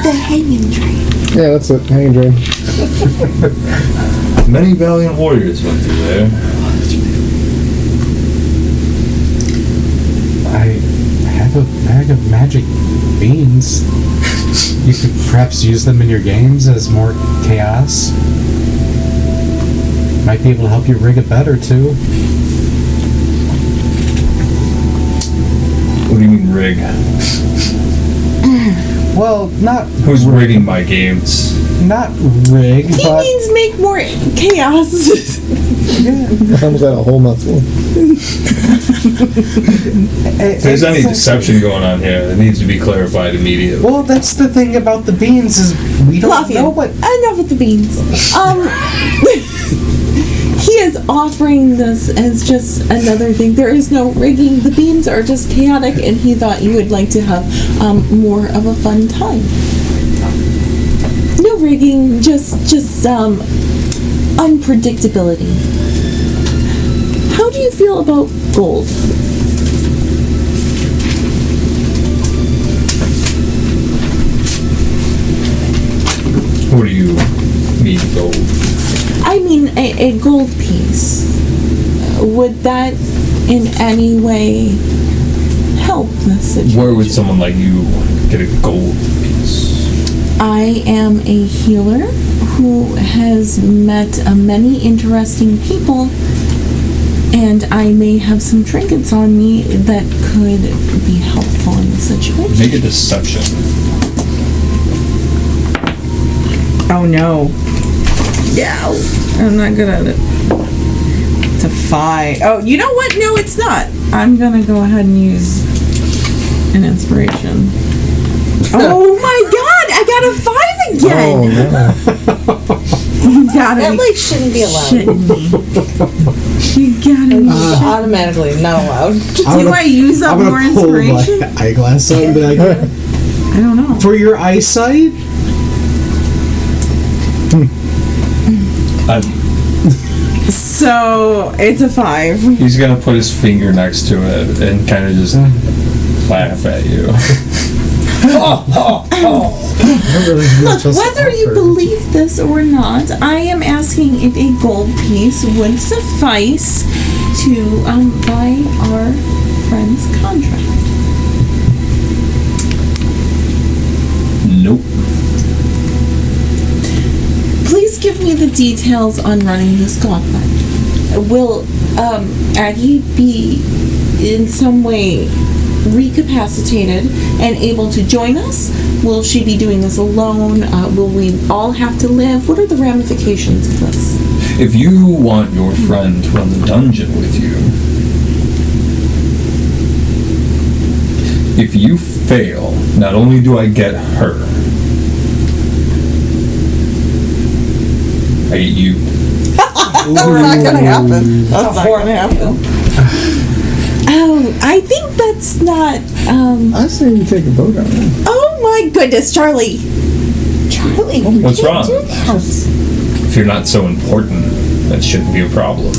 The hanging tree. Yeah, that's it. Hanging drain. Many valiant warriors went through there. I have a bag of magic beans. You could perhaps use them in your games as more chaos. Might be able to help you rig it better, too. What do you mean rig? Well, not... Who's rigging my games? Not rig, He but... means make more chaos. I almost had a whole mouthful. If there's any deception going on here, it needs to be clarified immediately. Well, that's the thing about the beans is we don't Lafayette, know what... enough with the beans. He is offering this as just another thing. There is no rigging. The beans are just chaotic, and he thought you would like to have more of a fun time. No rigging, just unpredictability. How do you feel about gold? What do you mean gold? I mean, a gold piece. Would that in any way help the situation? Where would someone like you get a gold piece? I am a healer who has met many interesting people, and I may have some trinkets on me that could be helpful in the situation. Make a deception. Oh no. Yeah, I'm not good at it. It's a 5. Oh, you know what? No, it's not. I'm gonna go ahead and use an inspiration. Oh my god! I got a 5 again! Oh, no. You gotta That be like shouldn't be allowed. shitting me. You gotta be It's automatically not allowed. Do I use up more I'm gonna pull inspiration? my eyeglass out and be like, I don't know. for your eyesight? So it's a 5. He's gonna put his finger next to it and kind of just laugh at you. Look, whether you believe this or not, I am asking if a gold piece would suffice to buy our friend's contract. Nope. Please give me the details on running this gauntlet. Will Aggie be in some way recapacitated and able to join us? Will she be doing this alone? Will we all have to live? What are the ramifications of this? If you want your friend to run the dungeon with you, if you fail, not only do I get her, I get you. That's not gonna happen. That's not gonna happen. Oh, I think that's not, I say you take a vote on it. oh my goodness, Charlie. Charlie, What's wrong? do that. If you're not so important, that shouldn't be a problem.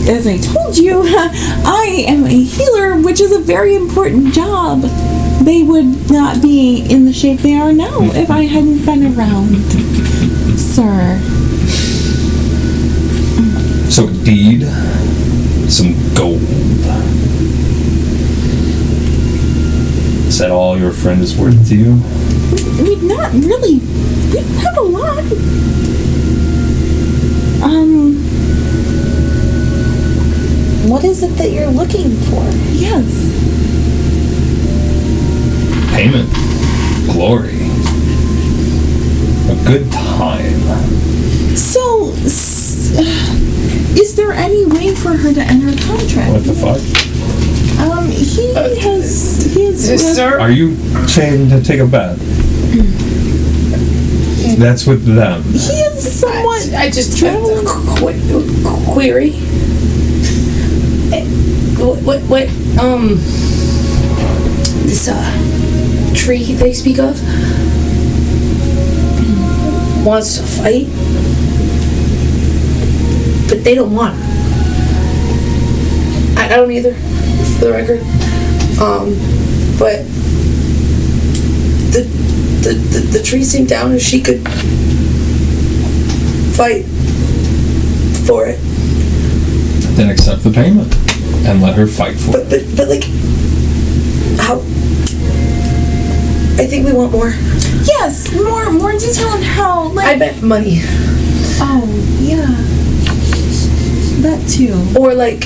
As I told you, I am a healer, which is a very important job. They would not be in the shape they are now if I hadn't been around, sir. So indeed, some gold. Is that all your friend is worth to you? I mean, not really. We don't have a lot. What is it that you're looking for? Yes. Payment, glory, a good time. So, is there any way for her to end her contract? What the fuck? He has. Sir? Are you saying to take a bet? That's with them. He is somewhat. I just have a query. What, this, tree they speak of wants to fight, but they don't want her. I don't either, for the record. But the tree seemed down and she could fight for it. Then accept the payment and let her fight for it. But like, how? I think we want more. Yes, more detail on how. Like, I bet money, oh yeah, that too. or like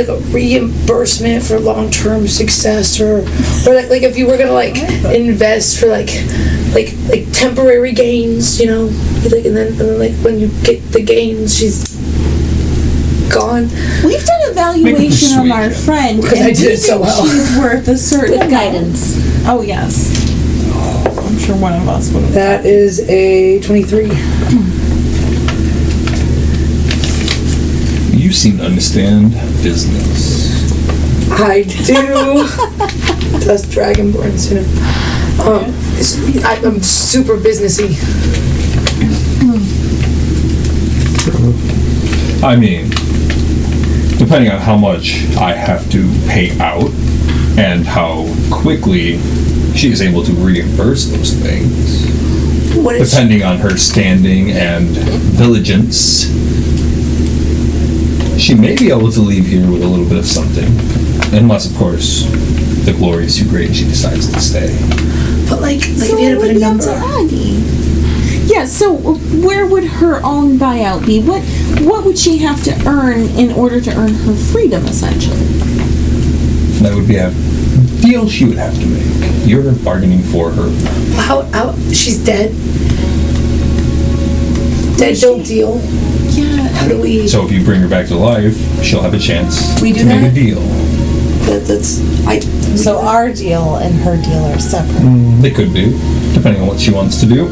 a reimbursement for long-term success, or like if you were gonna like invest for like temporary gains, you know, like and then like when you get the gains, she's gone. We've done evaluation of our friend, Because and I did we it so think well. she's worth a certain With amount. guidance. Oh yes, I'm sure one of us would have. That is a 23. You seem to understand business. I do. That's Dragonborns, you know. I'm super businessy. I mean, depending on how much I have to pay out and how quickly she is able to reimburse those things, What is depending on her standing and diligence, she may be able to leave here with a little bit of something. Unless, of course, the glory is too great and she decides to stay. But like So if you it had to would put a be up number to on. Aggie. Yeah. So where would her own buyout be? What would she have to earn in order to earn her freedom, essentially? That would be a deal she would have to make. You're bargaining for her. How she's dead. Dead don't deal. Yeah. How do we? So if you bring her back to life, she'll have a chance We do to make that? a deal. That's So our deal and her deal are separate. It could be, depending on what she wants to do.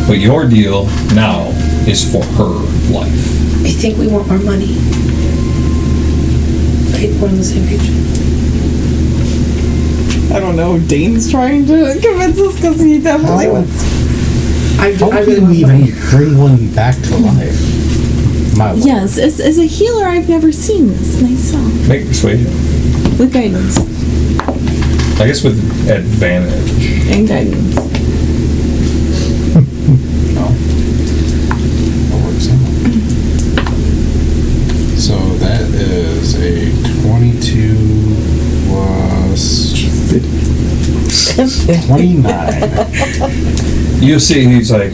But your deal now is for her life. I think we want more money. Right, we're on the same page. I don't know. Dane's trying to convince us because he definitely wants. I How really can want we money. even bring one back to life? My lord. Yes, as a healer, I've never seen this myself. Make persuasion. With guidance I guess with advantage. and guidance. No. That works out. So that is a 22 plus 29. You see, he's like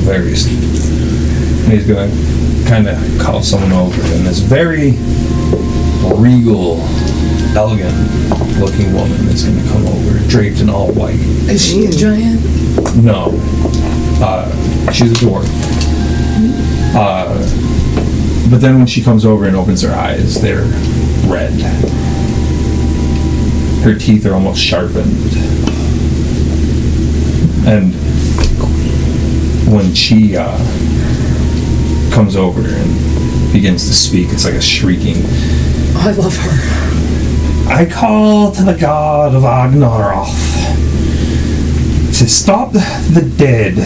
very. He's gonna kind of call someone over, and this very regal, elegant-looking woman is gonna come over, draped in all white. Is she a giant? No, she's a dwarf. But then when she comes over and opens her eyes, they're red. Her teeth are almost sharpened. And when she comes over and begins to speak, it's like a shrieking. Oh, I love her. I call to the god of Agnaroth to stop the dead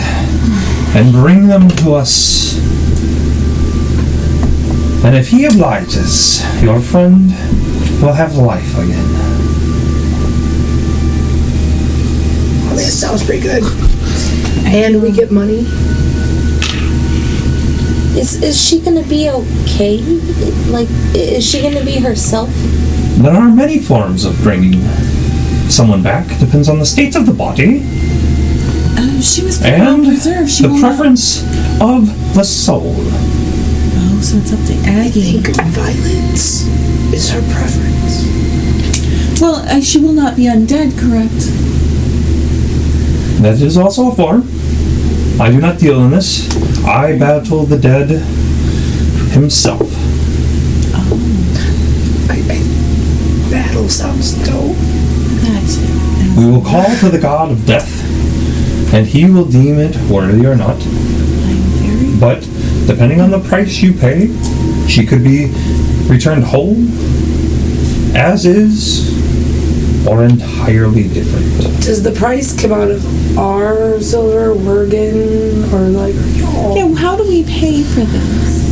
and bring them to us. And if he obliges, your friend will have life again. Oh, that sounds pretty good. And we get money. Is she gonna be okay? Like, is she gonna be herself? There are many forms of bringing someone back. Depends on the state of the body She was and preserved. She the will preference of the soul. Oh, so it's up to I Aggie. think violence is her preference. Well, she will not be undead, correct? That is also a form. I do not deal in this. I battle the dead himself. Battle sounds dope. Gotcha. We will call to the god of death, and he will deem it worthy or not. But depending on the price you pay, she could be returned whole, as is, or entirely different. Does the price come out of our silver, Wergen, or like y'all? Yeah, how do we pay for this?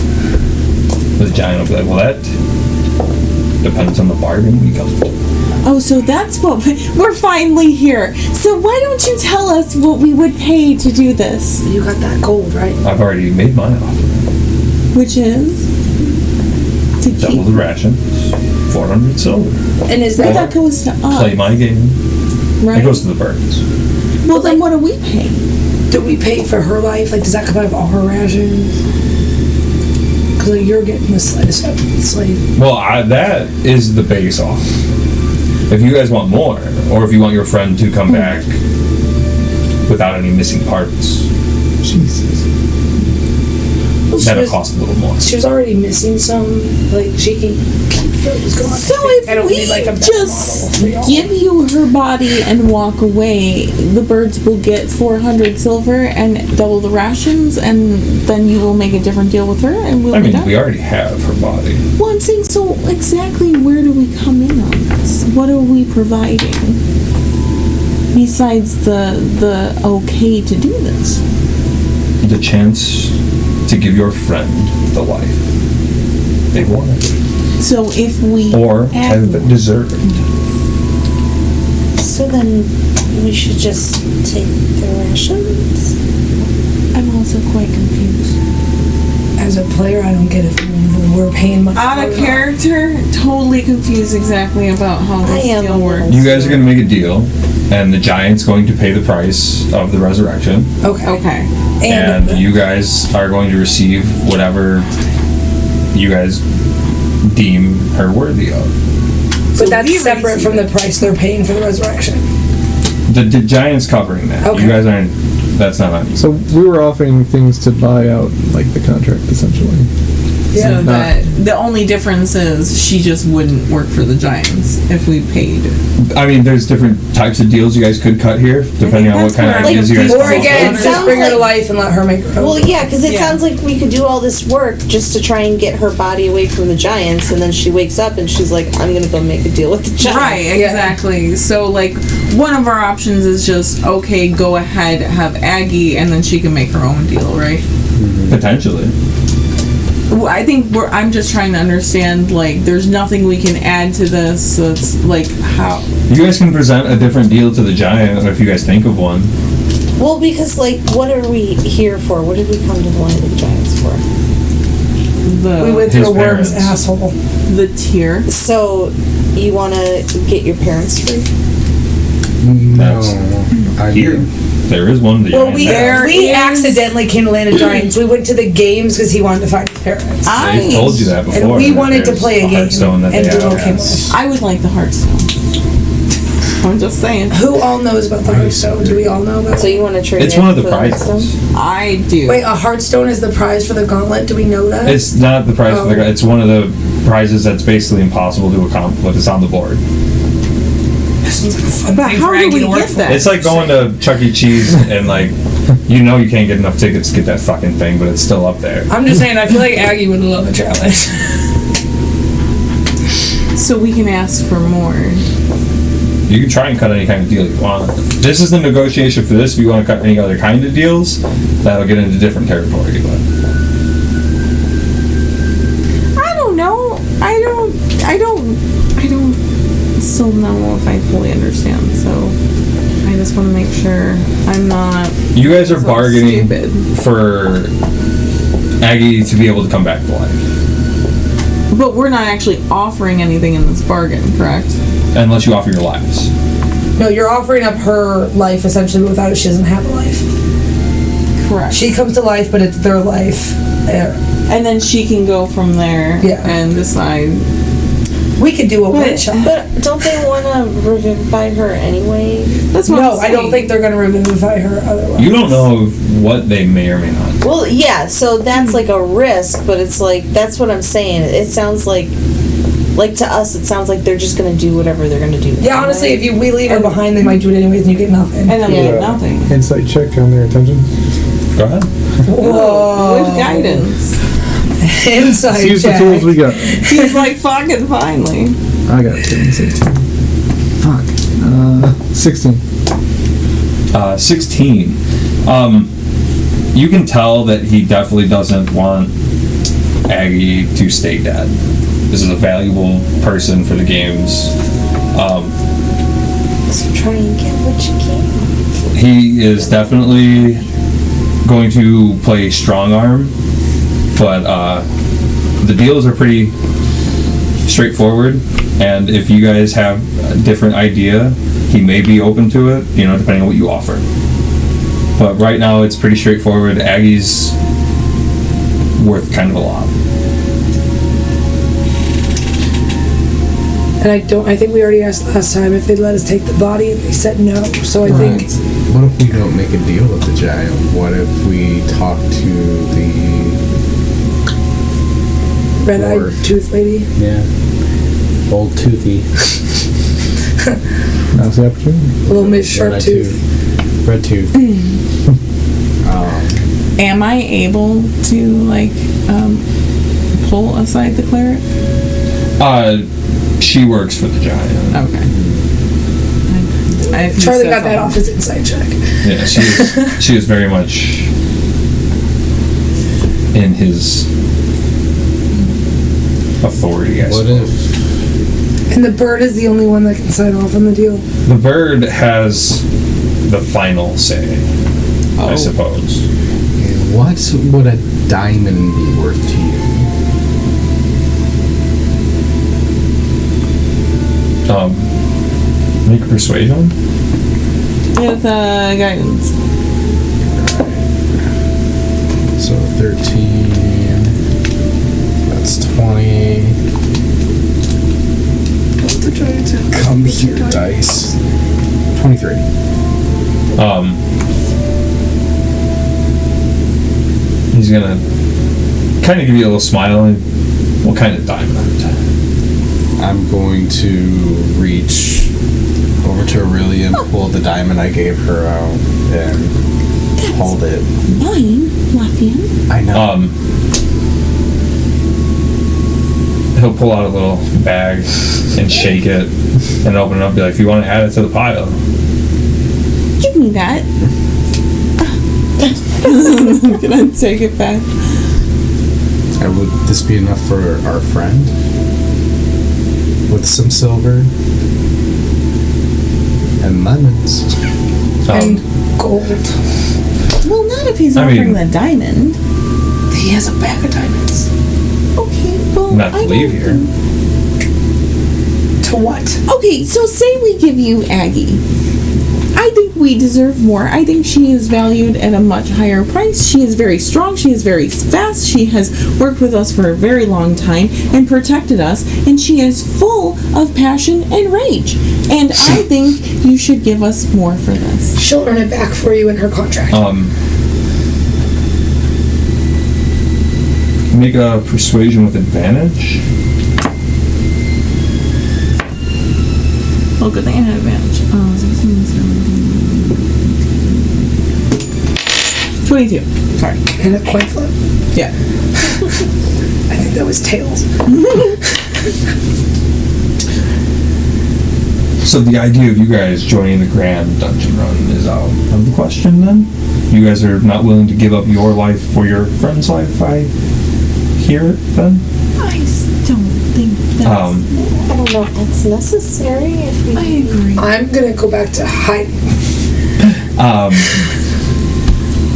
The giant will be like, well, that depends on the bargain we got. Oh, so that's what we're finally here. So why don't you tell us what we would pay to do this? You got that gold, right? I've already made my offer. Which is to Double keep. the rations, 400 silver. And is But that that goes to us, Play my game. right? It goes to the birds. Well, then what do we pay? do we pay for her life? Like, does that come out of our rations? Because like, you're getting the slave. Well, that is the base off. If you guys want more, or if you want your friend to come back without any missing parts, Jesus. Well, that'll cost a little more. She was already missing some. Like, she can keep those going. So I don't if we need, like, a better just model for y'all. give you her body and walk away, the birds will get 400 silver and double the rations, and then you will make a different deal with her, and we'll I be mean, done. we already have her body. Well, I'm saying, so exactly where do we come in on this? What are we providing besides the okay to do this? The chance to give your friend the life they wanted, So if we or add have more- deserved. So then we should just take the rations? I'm also quite confused. As a player, I don't get it. We're paying money. Out for of it. character, totally confused exactly about how this I am deal a works. little- You guys are going to make a deal, and the giant's going to pay the price of the resurrection, Okay. Okay. and you guys are going to receive whatever you guys deem her worthy of. But that's we separate from the price they're paying for the resurrection. The giant's covering that. Okay. You guys aren't. That's not on you. So we were offering things to buy out, like, the contract, essentially. Yeah. that the only difference is she just wouldn't work for the Giants if we paid. I mean, there's different types of deals you guys could cut here, depending on what that's kind of where I'm ideas you guys Or come up again, with. It just sounds bring her to like- life and let her make her own. Well, yeah, because it Yeah. sounds like we could do all this work just to try and get her body away from the Giants, and then she wakes up and she's like, I'm gonna go make a deal with the Giants. Right, exactly. So, like, one of our options is just, okay, go ahead, have Aggie, and then she can make her own deal, right? Potentially. Well, I think I'm just trying to understand, like, there's nothing we can add to this, so it's, like, how... You guys can present a different deal to the Giant if you guys think of one. Well, because, like, what are we here for? What did we come to the land of the Giants for? We went through His a worm's parents. asshole. The tier. So, you want to get your parents free? No. I Here. mean, There is one. The Well, Giant we has. we accidentally came to Land of Giants. We went to the games because he wanted to find his parents. They've told you that before. And we that wanted to there's play a game, Hearthstone that and they Doodle have. came with. I would like the Hearthstone. I'm just saying. Who all knows about the Hearthstone? Do we all know about So it? you want to trade It's in one of the for prizes. Hearthstone? I do. Wait, a Hearthstone is the prize for the gauntlet? Do we know that? It's not the prize for the Oh. guy. It's one of the prizes that's basically impossible to accomplish. It's on the board. But how do we get that? It's like going to Chuck E. Cheese and like, you know, you can't get enough tickets to get that fucking thing, but it's still up there. I'm just saying, I feel like Aggie would love a challenge. So we can ask for more. You can try and cut any kind of deal you want. This is the negotiation for this. If you want to cut any other kind of deals, that'll get into different territory. But I don't know. I don't still know if I fully understand, so I just want to make sure I'm not you guys are so bargaining stupid. for Aggie to be able to come back to life. But we're not actually offering anything in this bargain, correct? Unless you offer your lives. No, you're offering up her life essentially, but without it, she doesn't have a life. Correct. She comes to life, but it's their life. And then she can go from there Yeah. and decide. We could do a witch hunt. But don't they want to revivify her anyway? That's what No, I'm I don't saying. think they're going to revivify her otherwise. You don't know what they may or may not do. Well, yeah, so that's like a risk, but it's like, that's what I'm saying. It sounds like to us, it sounds like they're just going to do whatever they're going to do. Yeah, honestly, if we leave her behind, they might do it anyways and you get nothing. And then we Yeah. get nothing. Insight check on their intentions. Go ahead. Whoa. With guidance. Inside Let's use the check. tools we got. He's like, fucking finally. I got it. Fuck. 16. 16. You can tell that he definitely doesn't want Aggie to stay dead. This is a valuable person for the games. So try and get what you can. He is definitely going to play strong arm, but the deals are pretty straightforward. And if you guys have a different idea, he may be open to it, you know, depending on what you offer. But right now, it's pretty straightforward. Aggie's worth kind of a lot. And I think we already asked last time if they'd let us take the body, and they said no. So I think what if we don't make a deal with the Giant? What if we talk to the red-eyed Dwarf. tooth lady. Yeah. Old Toothy. Now's the opportunity. Little Miss Sharp Red Tooth. Red Tooth. Am I able to, like, pull aside the cleric? She works for the Giant. Okay. If you Charlie said got that off something. his inside check. Yeah, she is very much in his authority, I What suppose. if And the bird is the only one that can sign off on the deal. The bird has the final say, I Oh. suppose. what would a diamond be worth to you? Make a persuasion? With guidance. So 13. That's 20. Come here, dice. 23. He's gonna kind of give you a little smile and what kind of diamond? I'm going to reach over to Aurelia and pull the diamond I gave her out and hold it. Mine, Lafayette. I know. He'll pull out a little bag and shake it and open it up and be like, if you want to add it to the pile. Give me that. I'm gonna take it back. Would this be enough for our friend? With some silver and lemons. And gold. Well, not if he's I offering mean- the diamond. He has a bag of diamonds. Okay, well, Not to I leave don't here. think- To what? Okay, so say we give you Aggie. I think we deserve more. I think she is valued at a much higher price. She is very strong. She is very fast. She has worked with us for a very long time and protected us. And she is full of passion and rage. And I think you should give us more for this. She'll earn it back for you in her contract. Make a persuasion with advantage. Oh, good thing I had advantage. 22. Sorry. And a coin flip. Yeah. I think that was tails. So the idea of you guys joining the Grand Dungeon Run is out of the question then? You guys are not willing to give up your life for your friend's life, I hear it then? I don't think that's... I don't know if that's necessary. If we I agree. I'm gonna go back to hiding.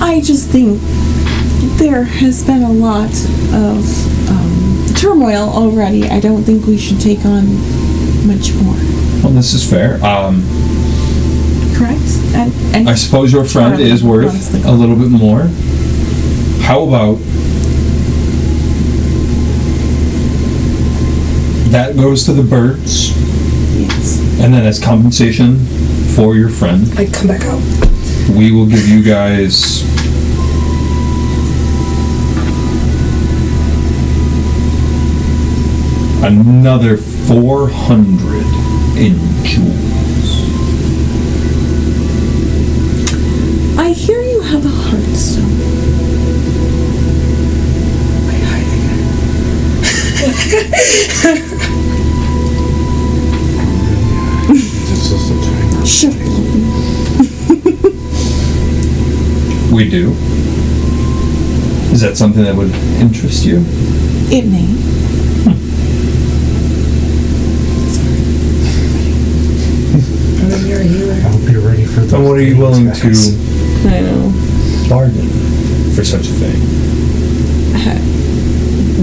I just think there has been a lot of turmoil already. I don't think we should take on much more. Well, this is fair. Correct? And I suppose your friend Charlie is worth wants the a little bit more. How about that goes to the birds, yes. and then as compensation for your friend, I come back out. we will give you guys another 400 in jewels. I hear you have a heartstone. By hiding Shut up. We do. Is that something that would interest you? It may. And then you're a healer. I hope you're ready for those And what are you dates, willing guys. to I know. bargain for such a thing?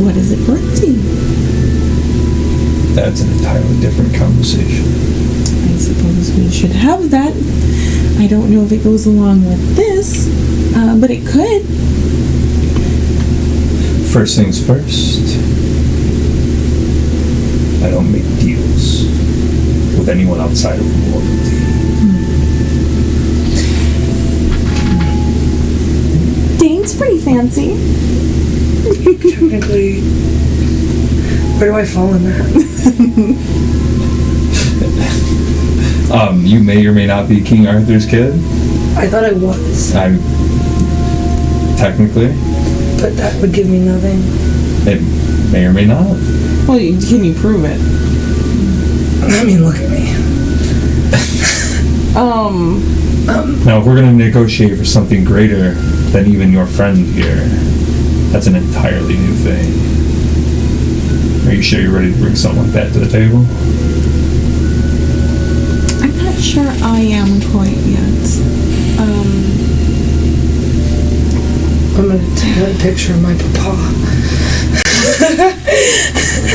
What is it worth to you? That's an entirely different conversation. I suppose we should have that. I don't know if it goes along with this, but it could. First things first, I don't make deals with anyone outside of loyalty. Dane's pretty fancy. Technically, where do I fall in that? You may or may not be King Arthur's kid. I thought I was, I'm technically. but that would give me nothing. It may or may not. Well, can you prove it? I mean, look at me. Now, if we're going to negotiate for something greater than even your friend here, that's an entirely new thing. Are you sure you're ready to bring something like that to the table? I'm not sure I am quite yet. I'm gonna take a picture of my papa.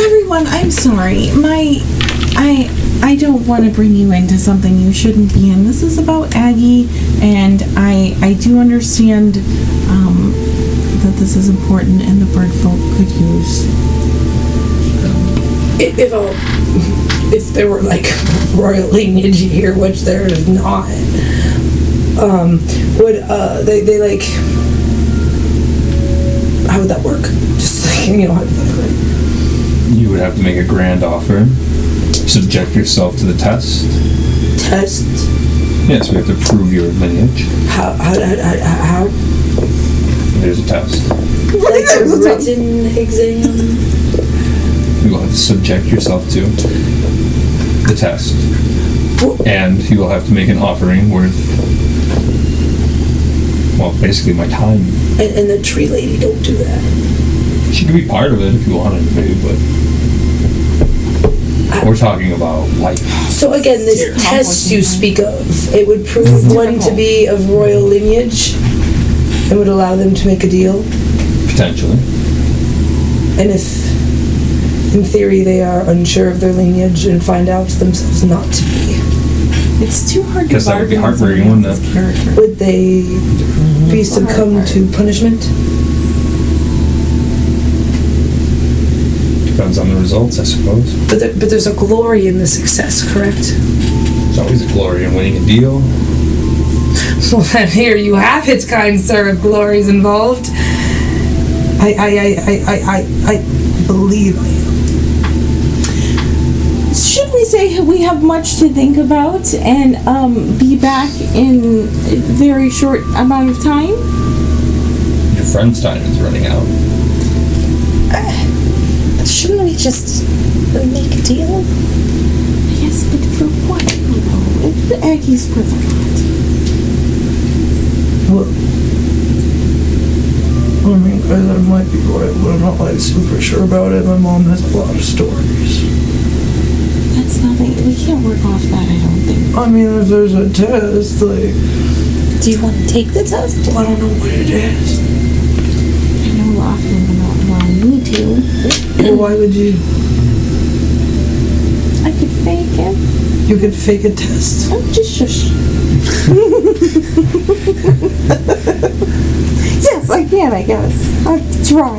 Everyone, I'm sorry. I don't want to bring you into something you shouldn't be in. This is about Aggie, and I do understand that this is important and the bird folk could use. If there were like royal lineage here, which there is not, would they like? How would that work? Just hypothetically. You would have to make a grand offer, subject yourself to the test. Test? Yes, we have to prove your lineage. How? There's a test. Like a written exam? You will have to subject yourself to the test. And you will have to make an offering worth, well, basically my time. And the tree lady don't do that. She could be part of it if you wanted to be, but we're talking about life. So again, this test you speak of, it would prove one to be of royal lineage and would allow them to make a deal? Potentially. And if, in theory, they are unsure of their lineage and find out themselves not to be, It's too hard to Guess that would be bargain heartbreaking, someone wouldn't else's character. would they be succumb to punishment? Depends on the results, I suppose. But there's a glory in the success, correct? There's always a glory in winning a deal. Well, then here you have it, kind sir, if glory's involved. I believe I am. Should we say we have much to think about and be back in a very short amount of time? Your friend's time is running out. Shouldn't we just make a deal? Yes, but for what? It's the Aggie's worth a Well, I mean, that might be right, but I'm not like super sure about it. My mom has a lot of stories. lot. That's nothing. We can't work off that, I don't think. I mean, if there's a test, like, Do you want to take the test? well, I don't know what it is. I know often but not want me to. Well, why would you? I could fake it. You could fake a test. Oh, just shush. Yes, I can, I guess. I'll try.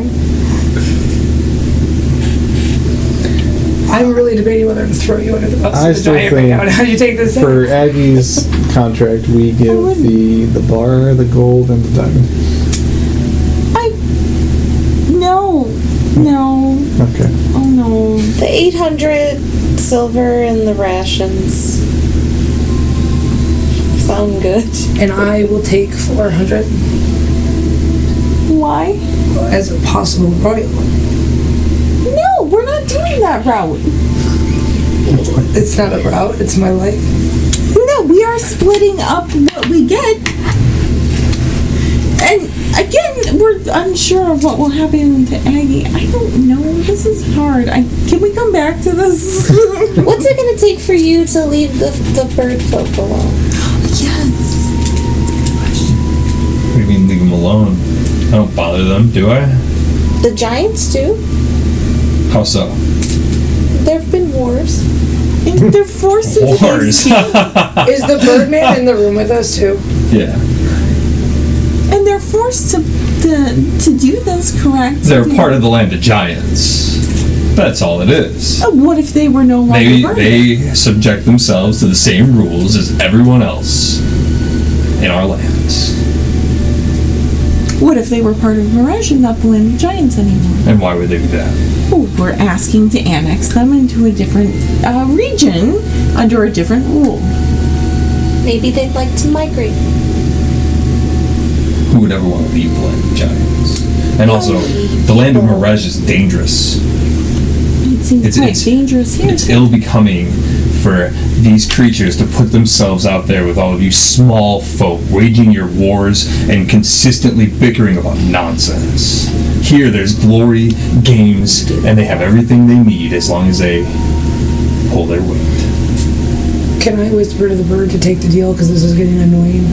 I'm really debating whether to throw you under the bus. I or still die right now. think How do you take this? For Aggie's contract, we give the bar, the gold, and the diamond. No. Okay. Oh, no. The 800 silver and the rations. Sound good. And I will take 400 Why? as a possible royal. No, we're not doing that route. It's not a route, it's my life. No, we are splitting up what we get. And again, we're unsure of what will happen to Aggie. I don't know. This is hard. Can we come back to this? What's it going to take for you to leave the bird folk alone? Yes. What do you mean leave them alone? I don't bother them, do I? The giants do. How so? There have been wars. And they're forced to Wars. Is the Birdman in the room with us too? Yeah. And they're forced to do this, correct? They're part of the land of giants. That's all it is. What if they were no longer burned? They subject themselves to the same rules as everyone else in our lands. What if they were part of Mirage and not the land of giants anymore? And why would they do that? Well, we're asking to annex them into a different region under a different rule. Maybe they'd like to migrate. Who would ever want to leave the land of giants? And also, the land of Mirage is dangerous. It seems quite dangerous here. It's ill-becoming for these creatures to put themselves out there with all of you small folk waging your wars and consistently bickering about nonsense. Here there's glory, games, and they have everything they need as long as they pull their weight. Can I whisper to the bird to take the deal because this is getting annoying?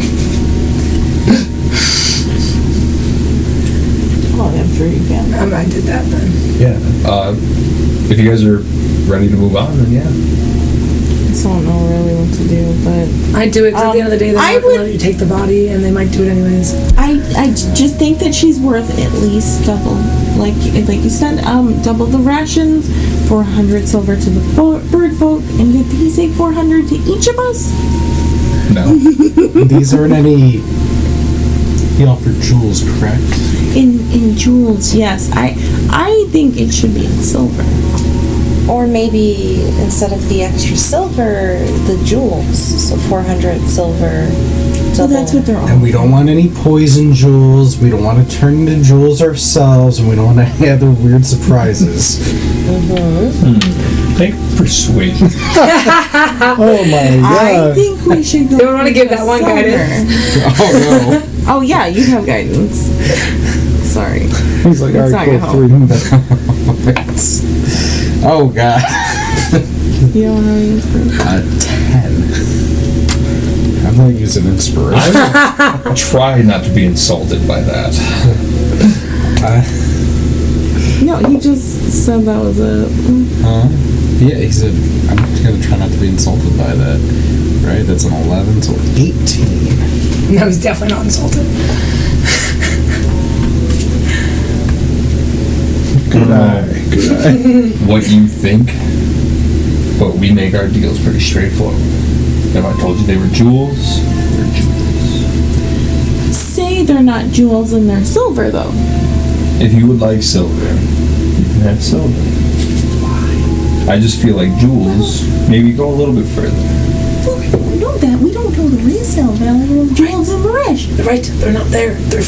Oh, I'm sure you can. I did that then. Yeah. If you guys are ready to move on, then yeah. I just don't know really what to do, but I'd do it because at the end of the day, they're I not going to would- let you take the body, and they might do it anyways. I just think that she's worth at least double. Like you said, double the rations, 400 silver to the bird folk, and did he say 400 to each of us? No. These aren't any. He offered jewels, correct? In jewels, yes. I think it should be in silver. Or maybe instead of the extra silver, the jewels. So 400 silver. So that's what they're all. And we don't want any poison jewels. We don't want to turn into jewels ourselves, and we don't want any other weird surprises. Make persuasion. Oh my I god. think we should go. You don't want to give that one silver. guidance. Oh Oh yeah, you have guidance. Sorry. He's like, It's alright, not cool, gonna no! 3. Oh god. You don't know any 10. I'm gonna use an inspiration. Try not to be insulted by that. No, he just said that was it. Yeah, he said, I'm gonna try not to be insulted by that. Right? That's an 11, so 18. No, he's definitely not insulted. Good eye. Good eye. What you think, but we make our deals pretty straightforward. If I told you they were jewels, they're jewels. Say they're not jewels and they're silver though. If you would like silver, you can have silver. I just feel like jewels maybe go a little bit further. Well, we don't know that. We don't know the resale value of jewels in Barish. They're right, they're not there. They're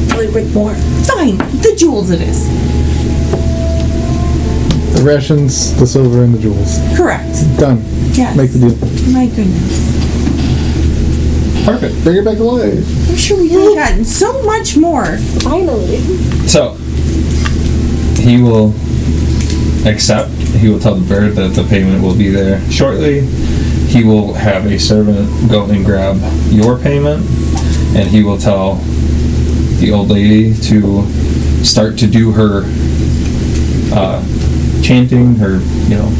probably worth more. Fine, the jewels it is. The rations, the silver, and the jewels. Correct. Done. Yes. Make the deal. My goodness. Perfect. Bring it back alive. I'm sure we could have gotten so much more. Finally. So, he will accept. He will tell the bird that the payment will be there shortly. He will have a servant go and grab your payment, and he will tell the old lady to start to do her chanting, her, you know.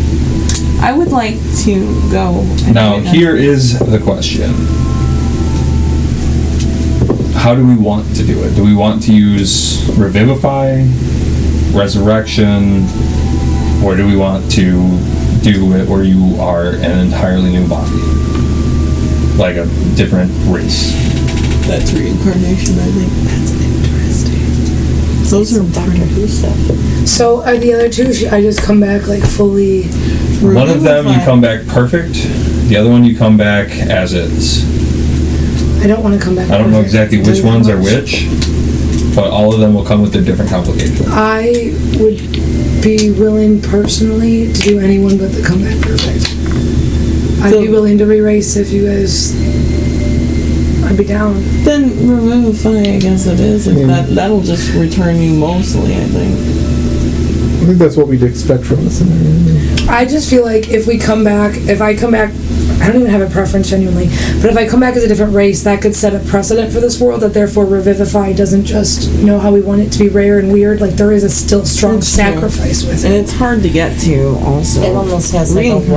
I would like to go. And Now, do that. here is the question. How do we want to do it? Do we want to use Revivify, Resurrection, or do we want to do it where you are an entirely new body? Like a different race? That's reincarnation, I think. That's interesting. Those are Dr. Who stuff. So are the other two, I just come back like fully. One of them you Revivify. come back perfect, the other one you come back as is. I don't want to come back. I don't know perfect, exactly I'll tell which you ones that are much. which, but all of them will come with their different complications. I would be willing personally to do anyone but the comeback perfect. I'd be willing to re-race if you guys. I'd be down. Then Revivify, I guess it is. If Yeah. that'll just return you mostly, I think. I think that's what we'd expect from the scenario. I just feel like if I come back, I don't even have a preference genuinely, but if I come back as a different race, that could set a precedent for this world that therefore Revivify doesn't just know how we want it to be rare and weird, like there is a still strong That's true. sacrifice with And it. it's hard to get to, also. It almost has like a wild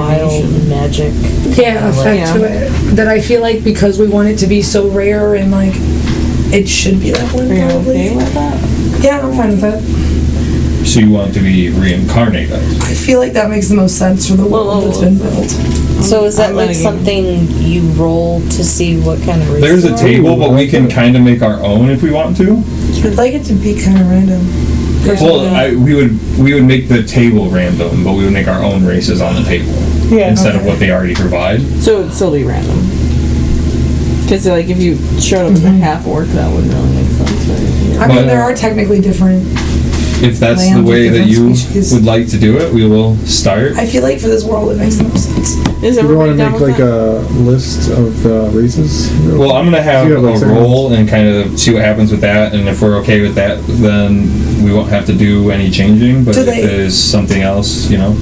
Reincarnation. magic. Yeah, effect to it. That I feel like because we want it to be so rare and like, it should be that one Are you probably. okay with that? Yeah, I'm fine with that. So you want to be reincarnated. I feel like that makes the most sense for the world that's been built. So is that I'm like letting something you roll to see what kind of race There's you a are? table, but we can kind of make our own if we want to. I'd like it to be kind of random. Well, we would make the table random, but we would make our own races on the table instead of what they already provide. So it'd still be random. Because, like, if you showed up as a half orc, that wouldn't really make sense, right? I But- mean, there are technically different. If that's the Land way of that you different species. would like to do it, we will start. I feel like for this world it makes the most sense. Is Do you want everybody to down make with like that? a list of races? Well, I'm gonna have You have, like, a certain- roll and kind of see what happens with that, and if we're okay with that, then we won't have to do any changing. But Do if they- there's something else, you know,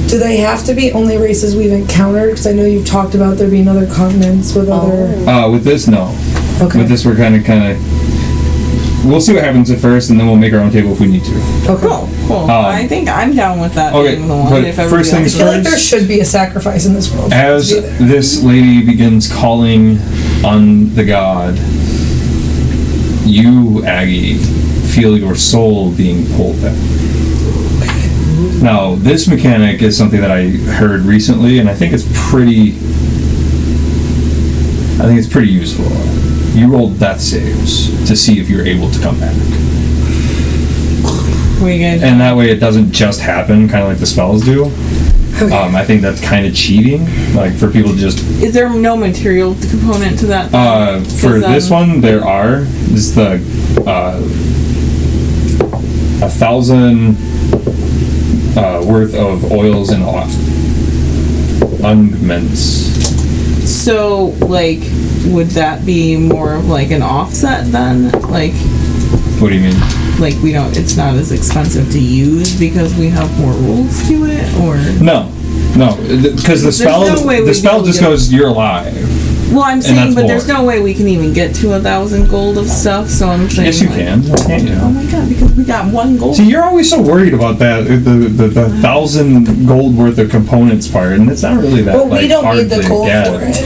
Do they have to be only races we've encountered? Because I know you've talked about there being other continents with other. with this, no. Okay. With this, we're kind of. We'll see what happens at first, and then we'll make our own table if we need to. Okay. Cool. I think I'm down with that okay, being the one. but If first everybody things I feel like there first. should be a sacrifice in this world. for it As to be there. this lady begins calling on the god, you, Aggie, feel your soul being pulled back. Now, this mechanic is something that I heard recently, and I think it's pretty useful. You roll death saves to see if you're able to come back. We good. and that way it doesn't just happen, kind of like the spells do. I think that's kind of cheating, like for people to just. Is there no material component to that? For this one, there are. This is the 1,000 worth of oils and ointments. So, like, would that be more of like an offset then? Like, What do you mean? like it's not as expensive to use because we have more rules to it, or? No, because the spell no way the we'd spell be able just to get- goes, you're alive. Well, I'm saying, that's but there's more. no way we can even get to 1,000 gold of stuff. So I'm saying. Yes, you like, can. Why can't you? Oh my god! Because we got 1 gold. See, you're always so worried about that, the 1,000 gold worth of components part, and it's not really that But like, we don't hard need the to gold get. for it.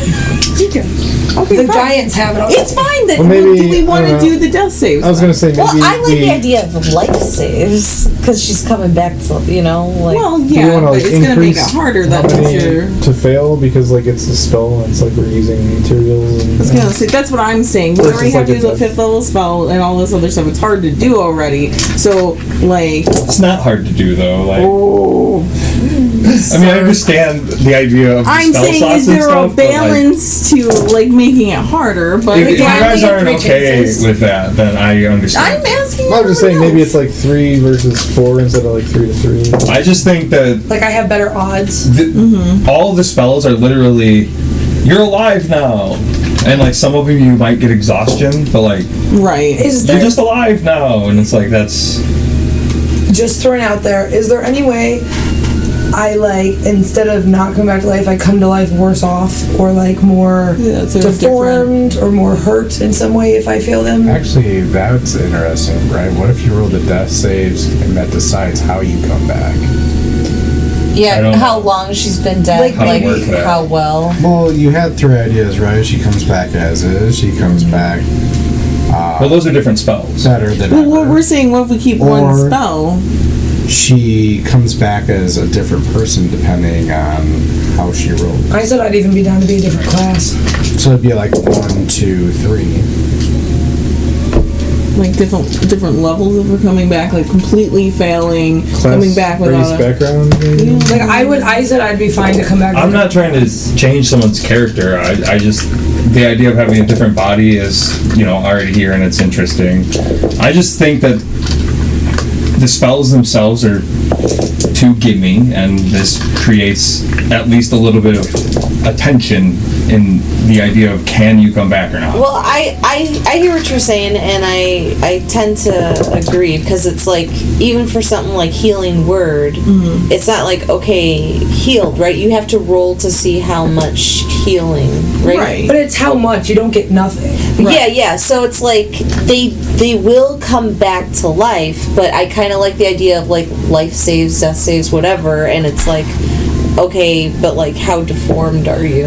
Okay, The fine. giants have it already. It's fine. Then Well, maybe, do we want I to don't know. do the death saves? I was gonna say maybe Well, I like we, the idea of life saves because she's coming back to, like. Well, do we yeah, wanna, but like, it's gonna make it increase harder how than if many you're. to fail because like it's a spell and it's like we're using materials and. I was gonna say that's what I'm saying. We Versus, already have like, to use a a 5th level spell and all this other stuff. It's hard to do already. So like, It's not hard to do though. Like, oh, I mean, I understand the idea of the I'm spell saying, slots is and there stuff, a but, like, balance to like making it harder? But if you Yeah, I guys only get aren't 3 okay chances. with that, then I understand. I'm asking. I'm just saying everyone maybe else. it's like 3 versus 4 instead of like 3 to 3. I just think that Like I have better odds. all the spells are literally, you're alive now, and like some of them you might get exhaustion, but like right. Is you're there just alive now, and it's like that's. just throwing out there? Is there any way I like instead of not coming back to life, I come to life worse off, or like more Yeah, so it's deformed, or more hurt in some way if I fail them? Actually, that's interesting, right? What if you roll the death saves and that decides how you come back? I Yeah, don't how know. long she's been dead, Like, like, work that. how well. Well, you had 3 ideas, right? She comes back as is. She comes back Well, those are different spells. better than Well, what ever. we're saying, what if we keep one Or- spell? She comes back as a different person depending on how she rolled. I said I'd even be down to be a different class. So it'd be like 1, 2, 3. Like different levels of her coming back, like completely failing, coming back race without a. background. Maybe? Like I said I'd be fine to come back. I'm not trying to change someone's character. I just, the idea of having a different body is, already here and it's interesting. I just think that the spells themselves are too gimme, and this creates at least a little bit of attention in the idea of can you come back or not. Well, I hear what you're saying, and I tend to agree because it's like even for something like healing word, it's not like okay healed, right? You have to roll to see how much healing, right? Right. But it's how much you don't get nothing. Yeah. So it's like they will come back to life, but I kind of like the idea of like life saves, death saves, whatever, and it's like okay, but like how deformed are you?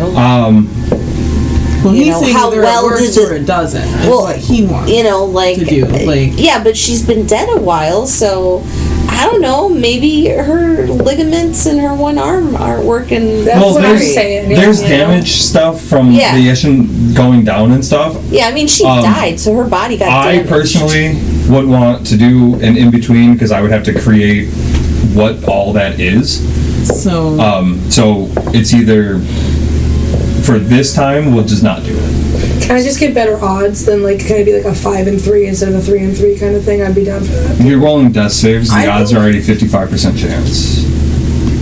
Well, you he's know, saying how either well it works does it- or it doesn't. That's Well, what he wants. Like to do, like yeah, but she's been dead a while, so I don't know. Maybe her ligaments in her one arm aren't working. That's what I'm there's, saying. there's you know? damage stuff from Yeah. the Ishin going down and stuff. Yeah, I mean she died, so her body got I damaged. personally would want to do an in-between because I would have to create what all that is. so. So it's either for this time we'll just not do it. Can I just get better odds than like? Can I be like a 5 and 3 instead of a 3 and 3 kind of thing? I'd be down for that. If you're rolling death saves, the I odds think- are already 55% chance.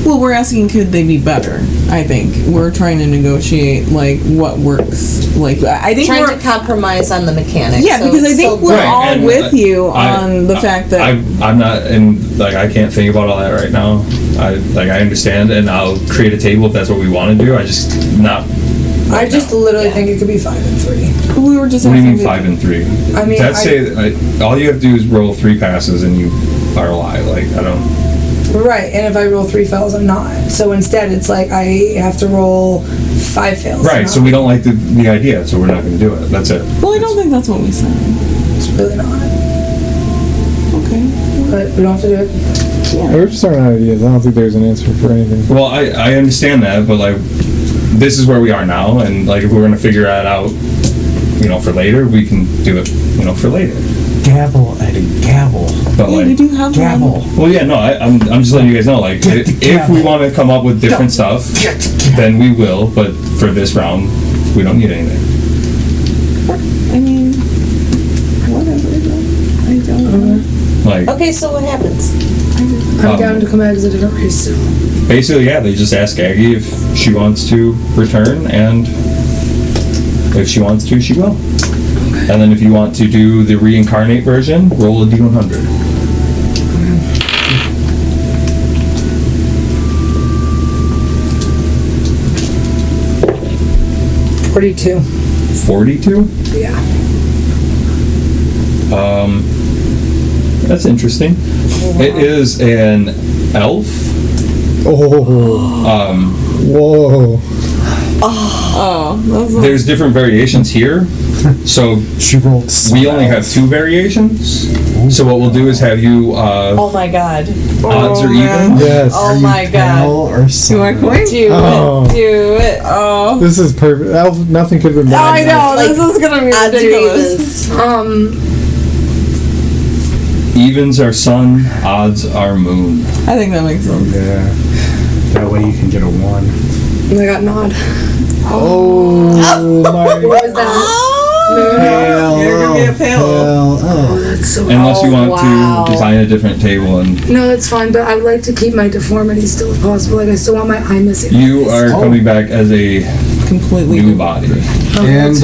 Well, we're asking could they be better? I think we're trying to negotiate like what works. Like I think trying we're to compromise on the mechanics. yeah so because I it's think still we're Right, all and with you I- on the fact that I'm not, and like I can't think about all that right now. I understand, and I'll create a table if that's what we want to do. I just not. I just literally think it could be 5 and 3. we were just What do you asking mean to- 5 and 3? I mean, That's all you have to do is roll 3 passes and you are alive. Like I don't. Right, and if I roll 3 fails, I'm not. So instead, it's like I have to roll 5 fails. Right, so we don't like the idea, so we're not going to do it. That's it. Well, I don't think that's what we said. It's really not. Okay. But we don't have to do it. We're just throwing out ideas. I don't think there's an answer for anything. Well, I understand that, but like, this is where we are now, and like, if we're going to figure that out, for later, we can do it, for later. gavel, Eddie, gavel. But Yeah, like, you do have Gavel. one. well, yeah, no, I'm just letting you guys know. Like, Get the if gavel. we want to come up with different stuff, then we will. But for this round, we don't need anything. I mean, whatever. Though. I don't know. Like, Okay, so what happens? I'm down to come back as a different race still. basically, yeah, they just ask Aggie if she wants to return, and if she wants to, she will. And then if you want to do the reincarnate version, roll a d100. Mm. 42. 42? Yeah. That's interesting. It is an elf. Oh, whoa. Oh, that's There's different variations here. So She rolled. we only have 2 variations. So what we'll do is have you oh my god. odds or even. Yes. Oh my god. Or Do I coin? Do Oh. it. Do it. Oh. This is perfect. Nothing could have been better. I know, Like, this is gonna be odds or ridiculous. evens? Evens are sun, odds are moon. I think that makes sense. Yeah. That way you can get a 1. And I got nod. Oh my What was that? Hell, You're gonna be a pale. Oh, that's so Unless you want wow. to design a different table, and No, that's fine, but I would like to keep my deformity still if possible. Like, I still want my eye missing. you are coming back as a Completely new different. body. And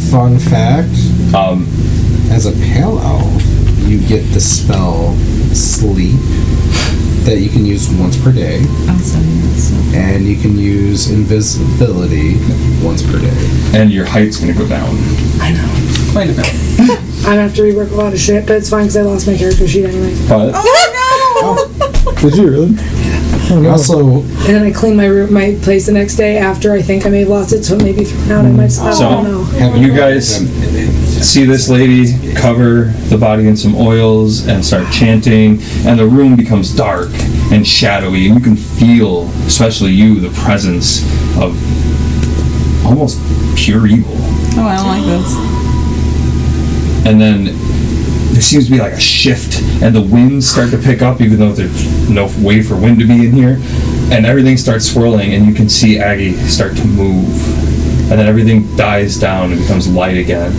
fun fact, Um, as a pale elf, you get the spell Sleep that you can use once per day, and you can use Invisibility once per day. and your height's gonna go down. I know. Quite a bit. I'm gonna have to rework a lot of shit, but it's fine because I lost my character sheet anyway. But Did you really? Oh, no. Also, And then I clean my place the next day after I think I may have lost it, so it may be thrown out. I might still, I don't know. so you guys see this lady cover the body in some oils and start chanting, and the room becomes dark and shadowy, and you can feel, especially you, the presence of almost pure evil. Oh, I don't like this. And then there seems to be like a shift, and the winds start to pick up, even though there's no way for wind to be in here, and everything starts swirling, and you can see Aggie start to move, and then everything dies down and becomes light again,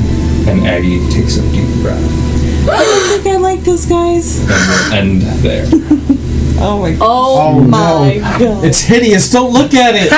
and Aggie takes a deep breath, I don't think I like this, guys. and we'll end there. Oh my god. Oh, no. my god. it's hideous. Don't look at it.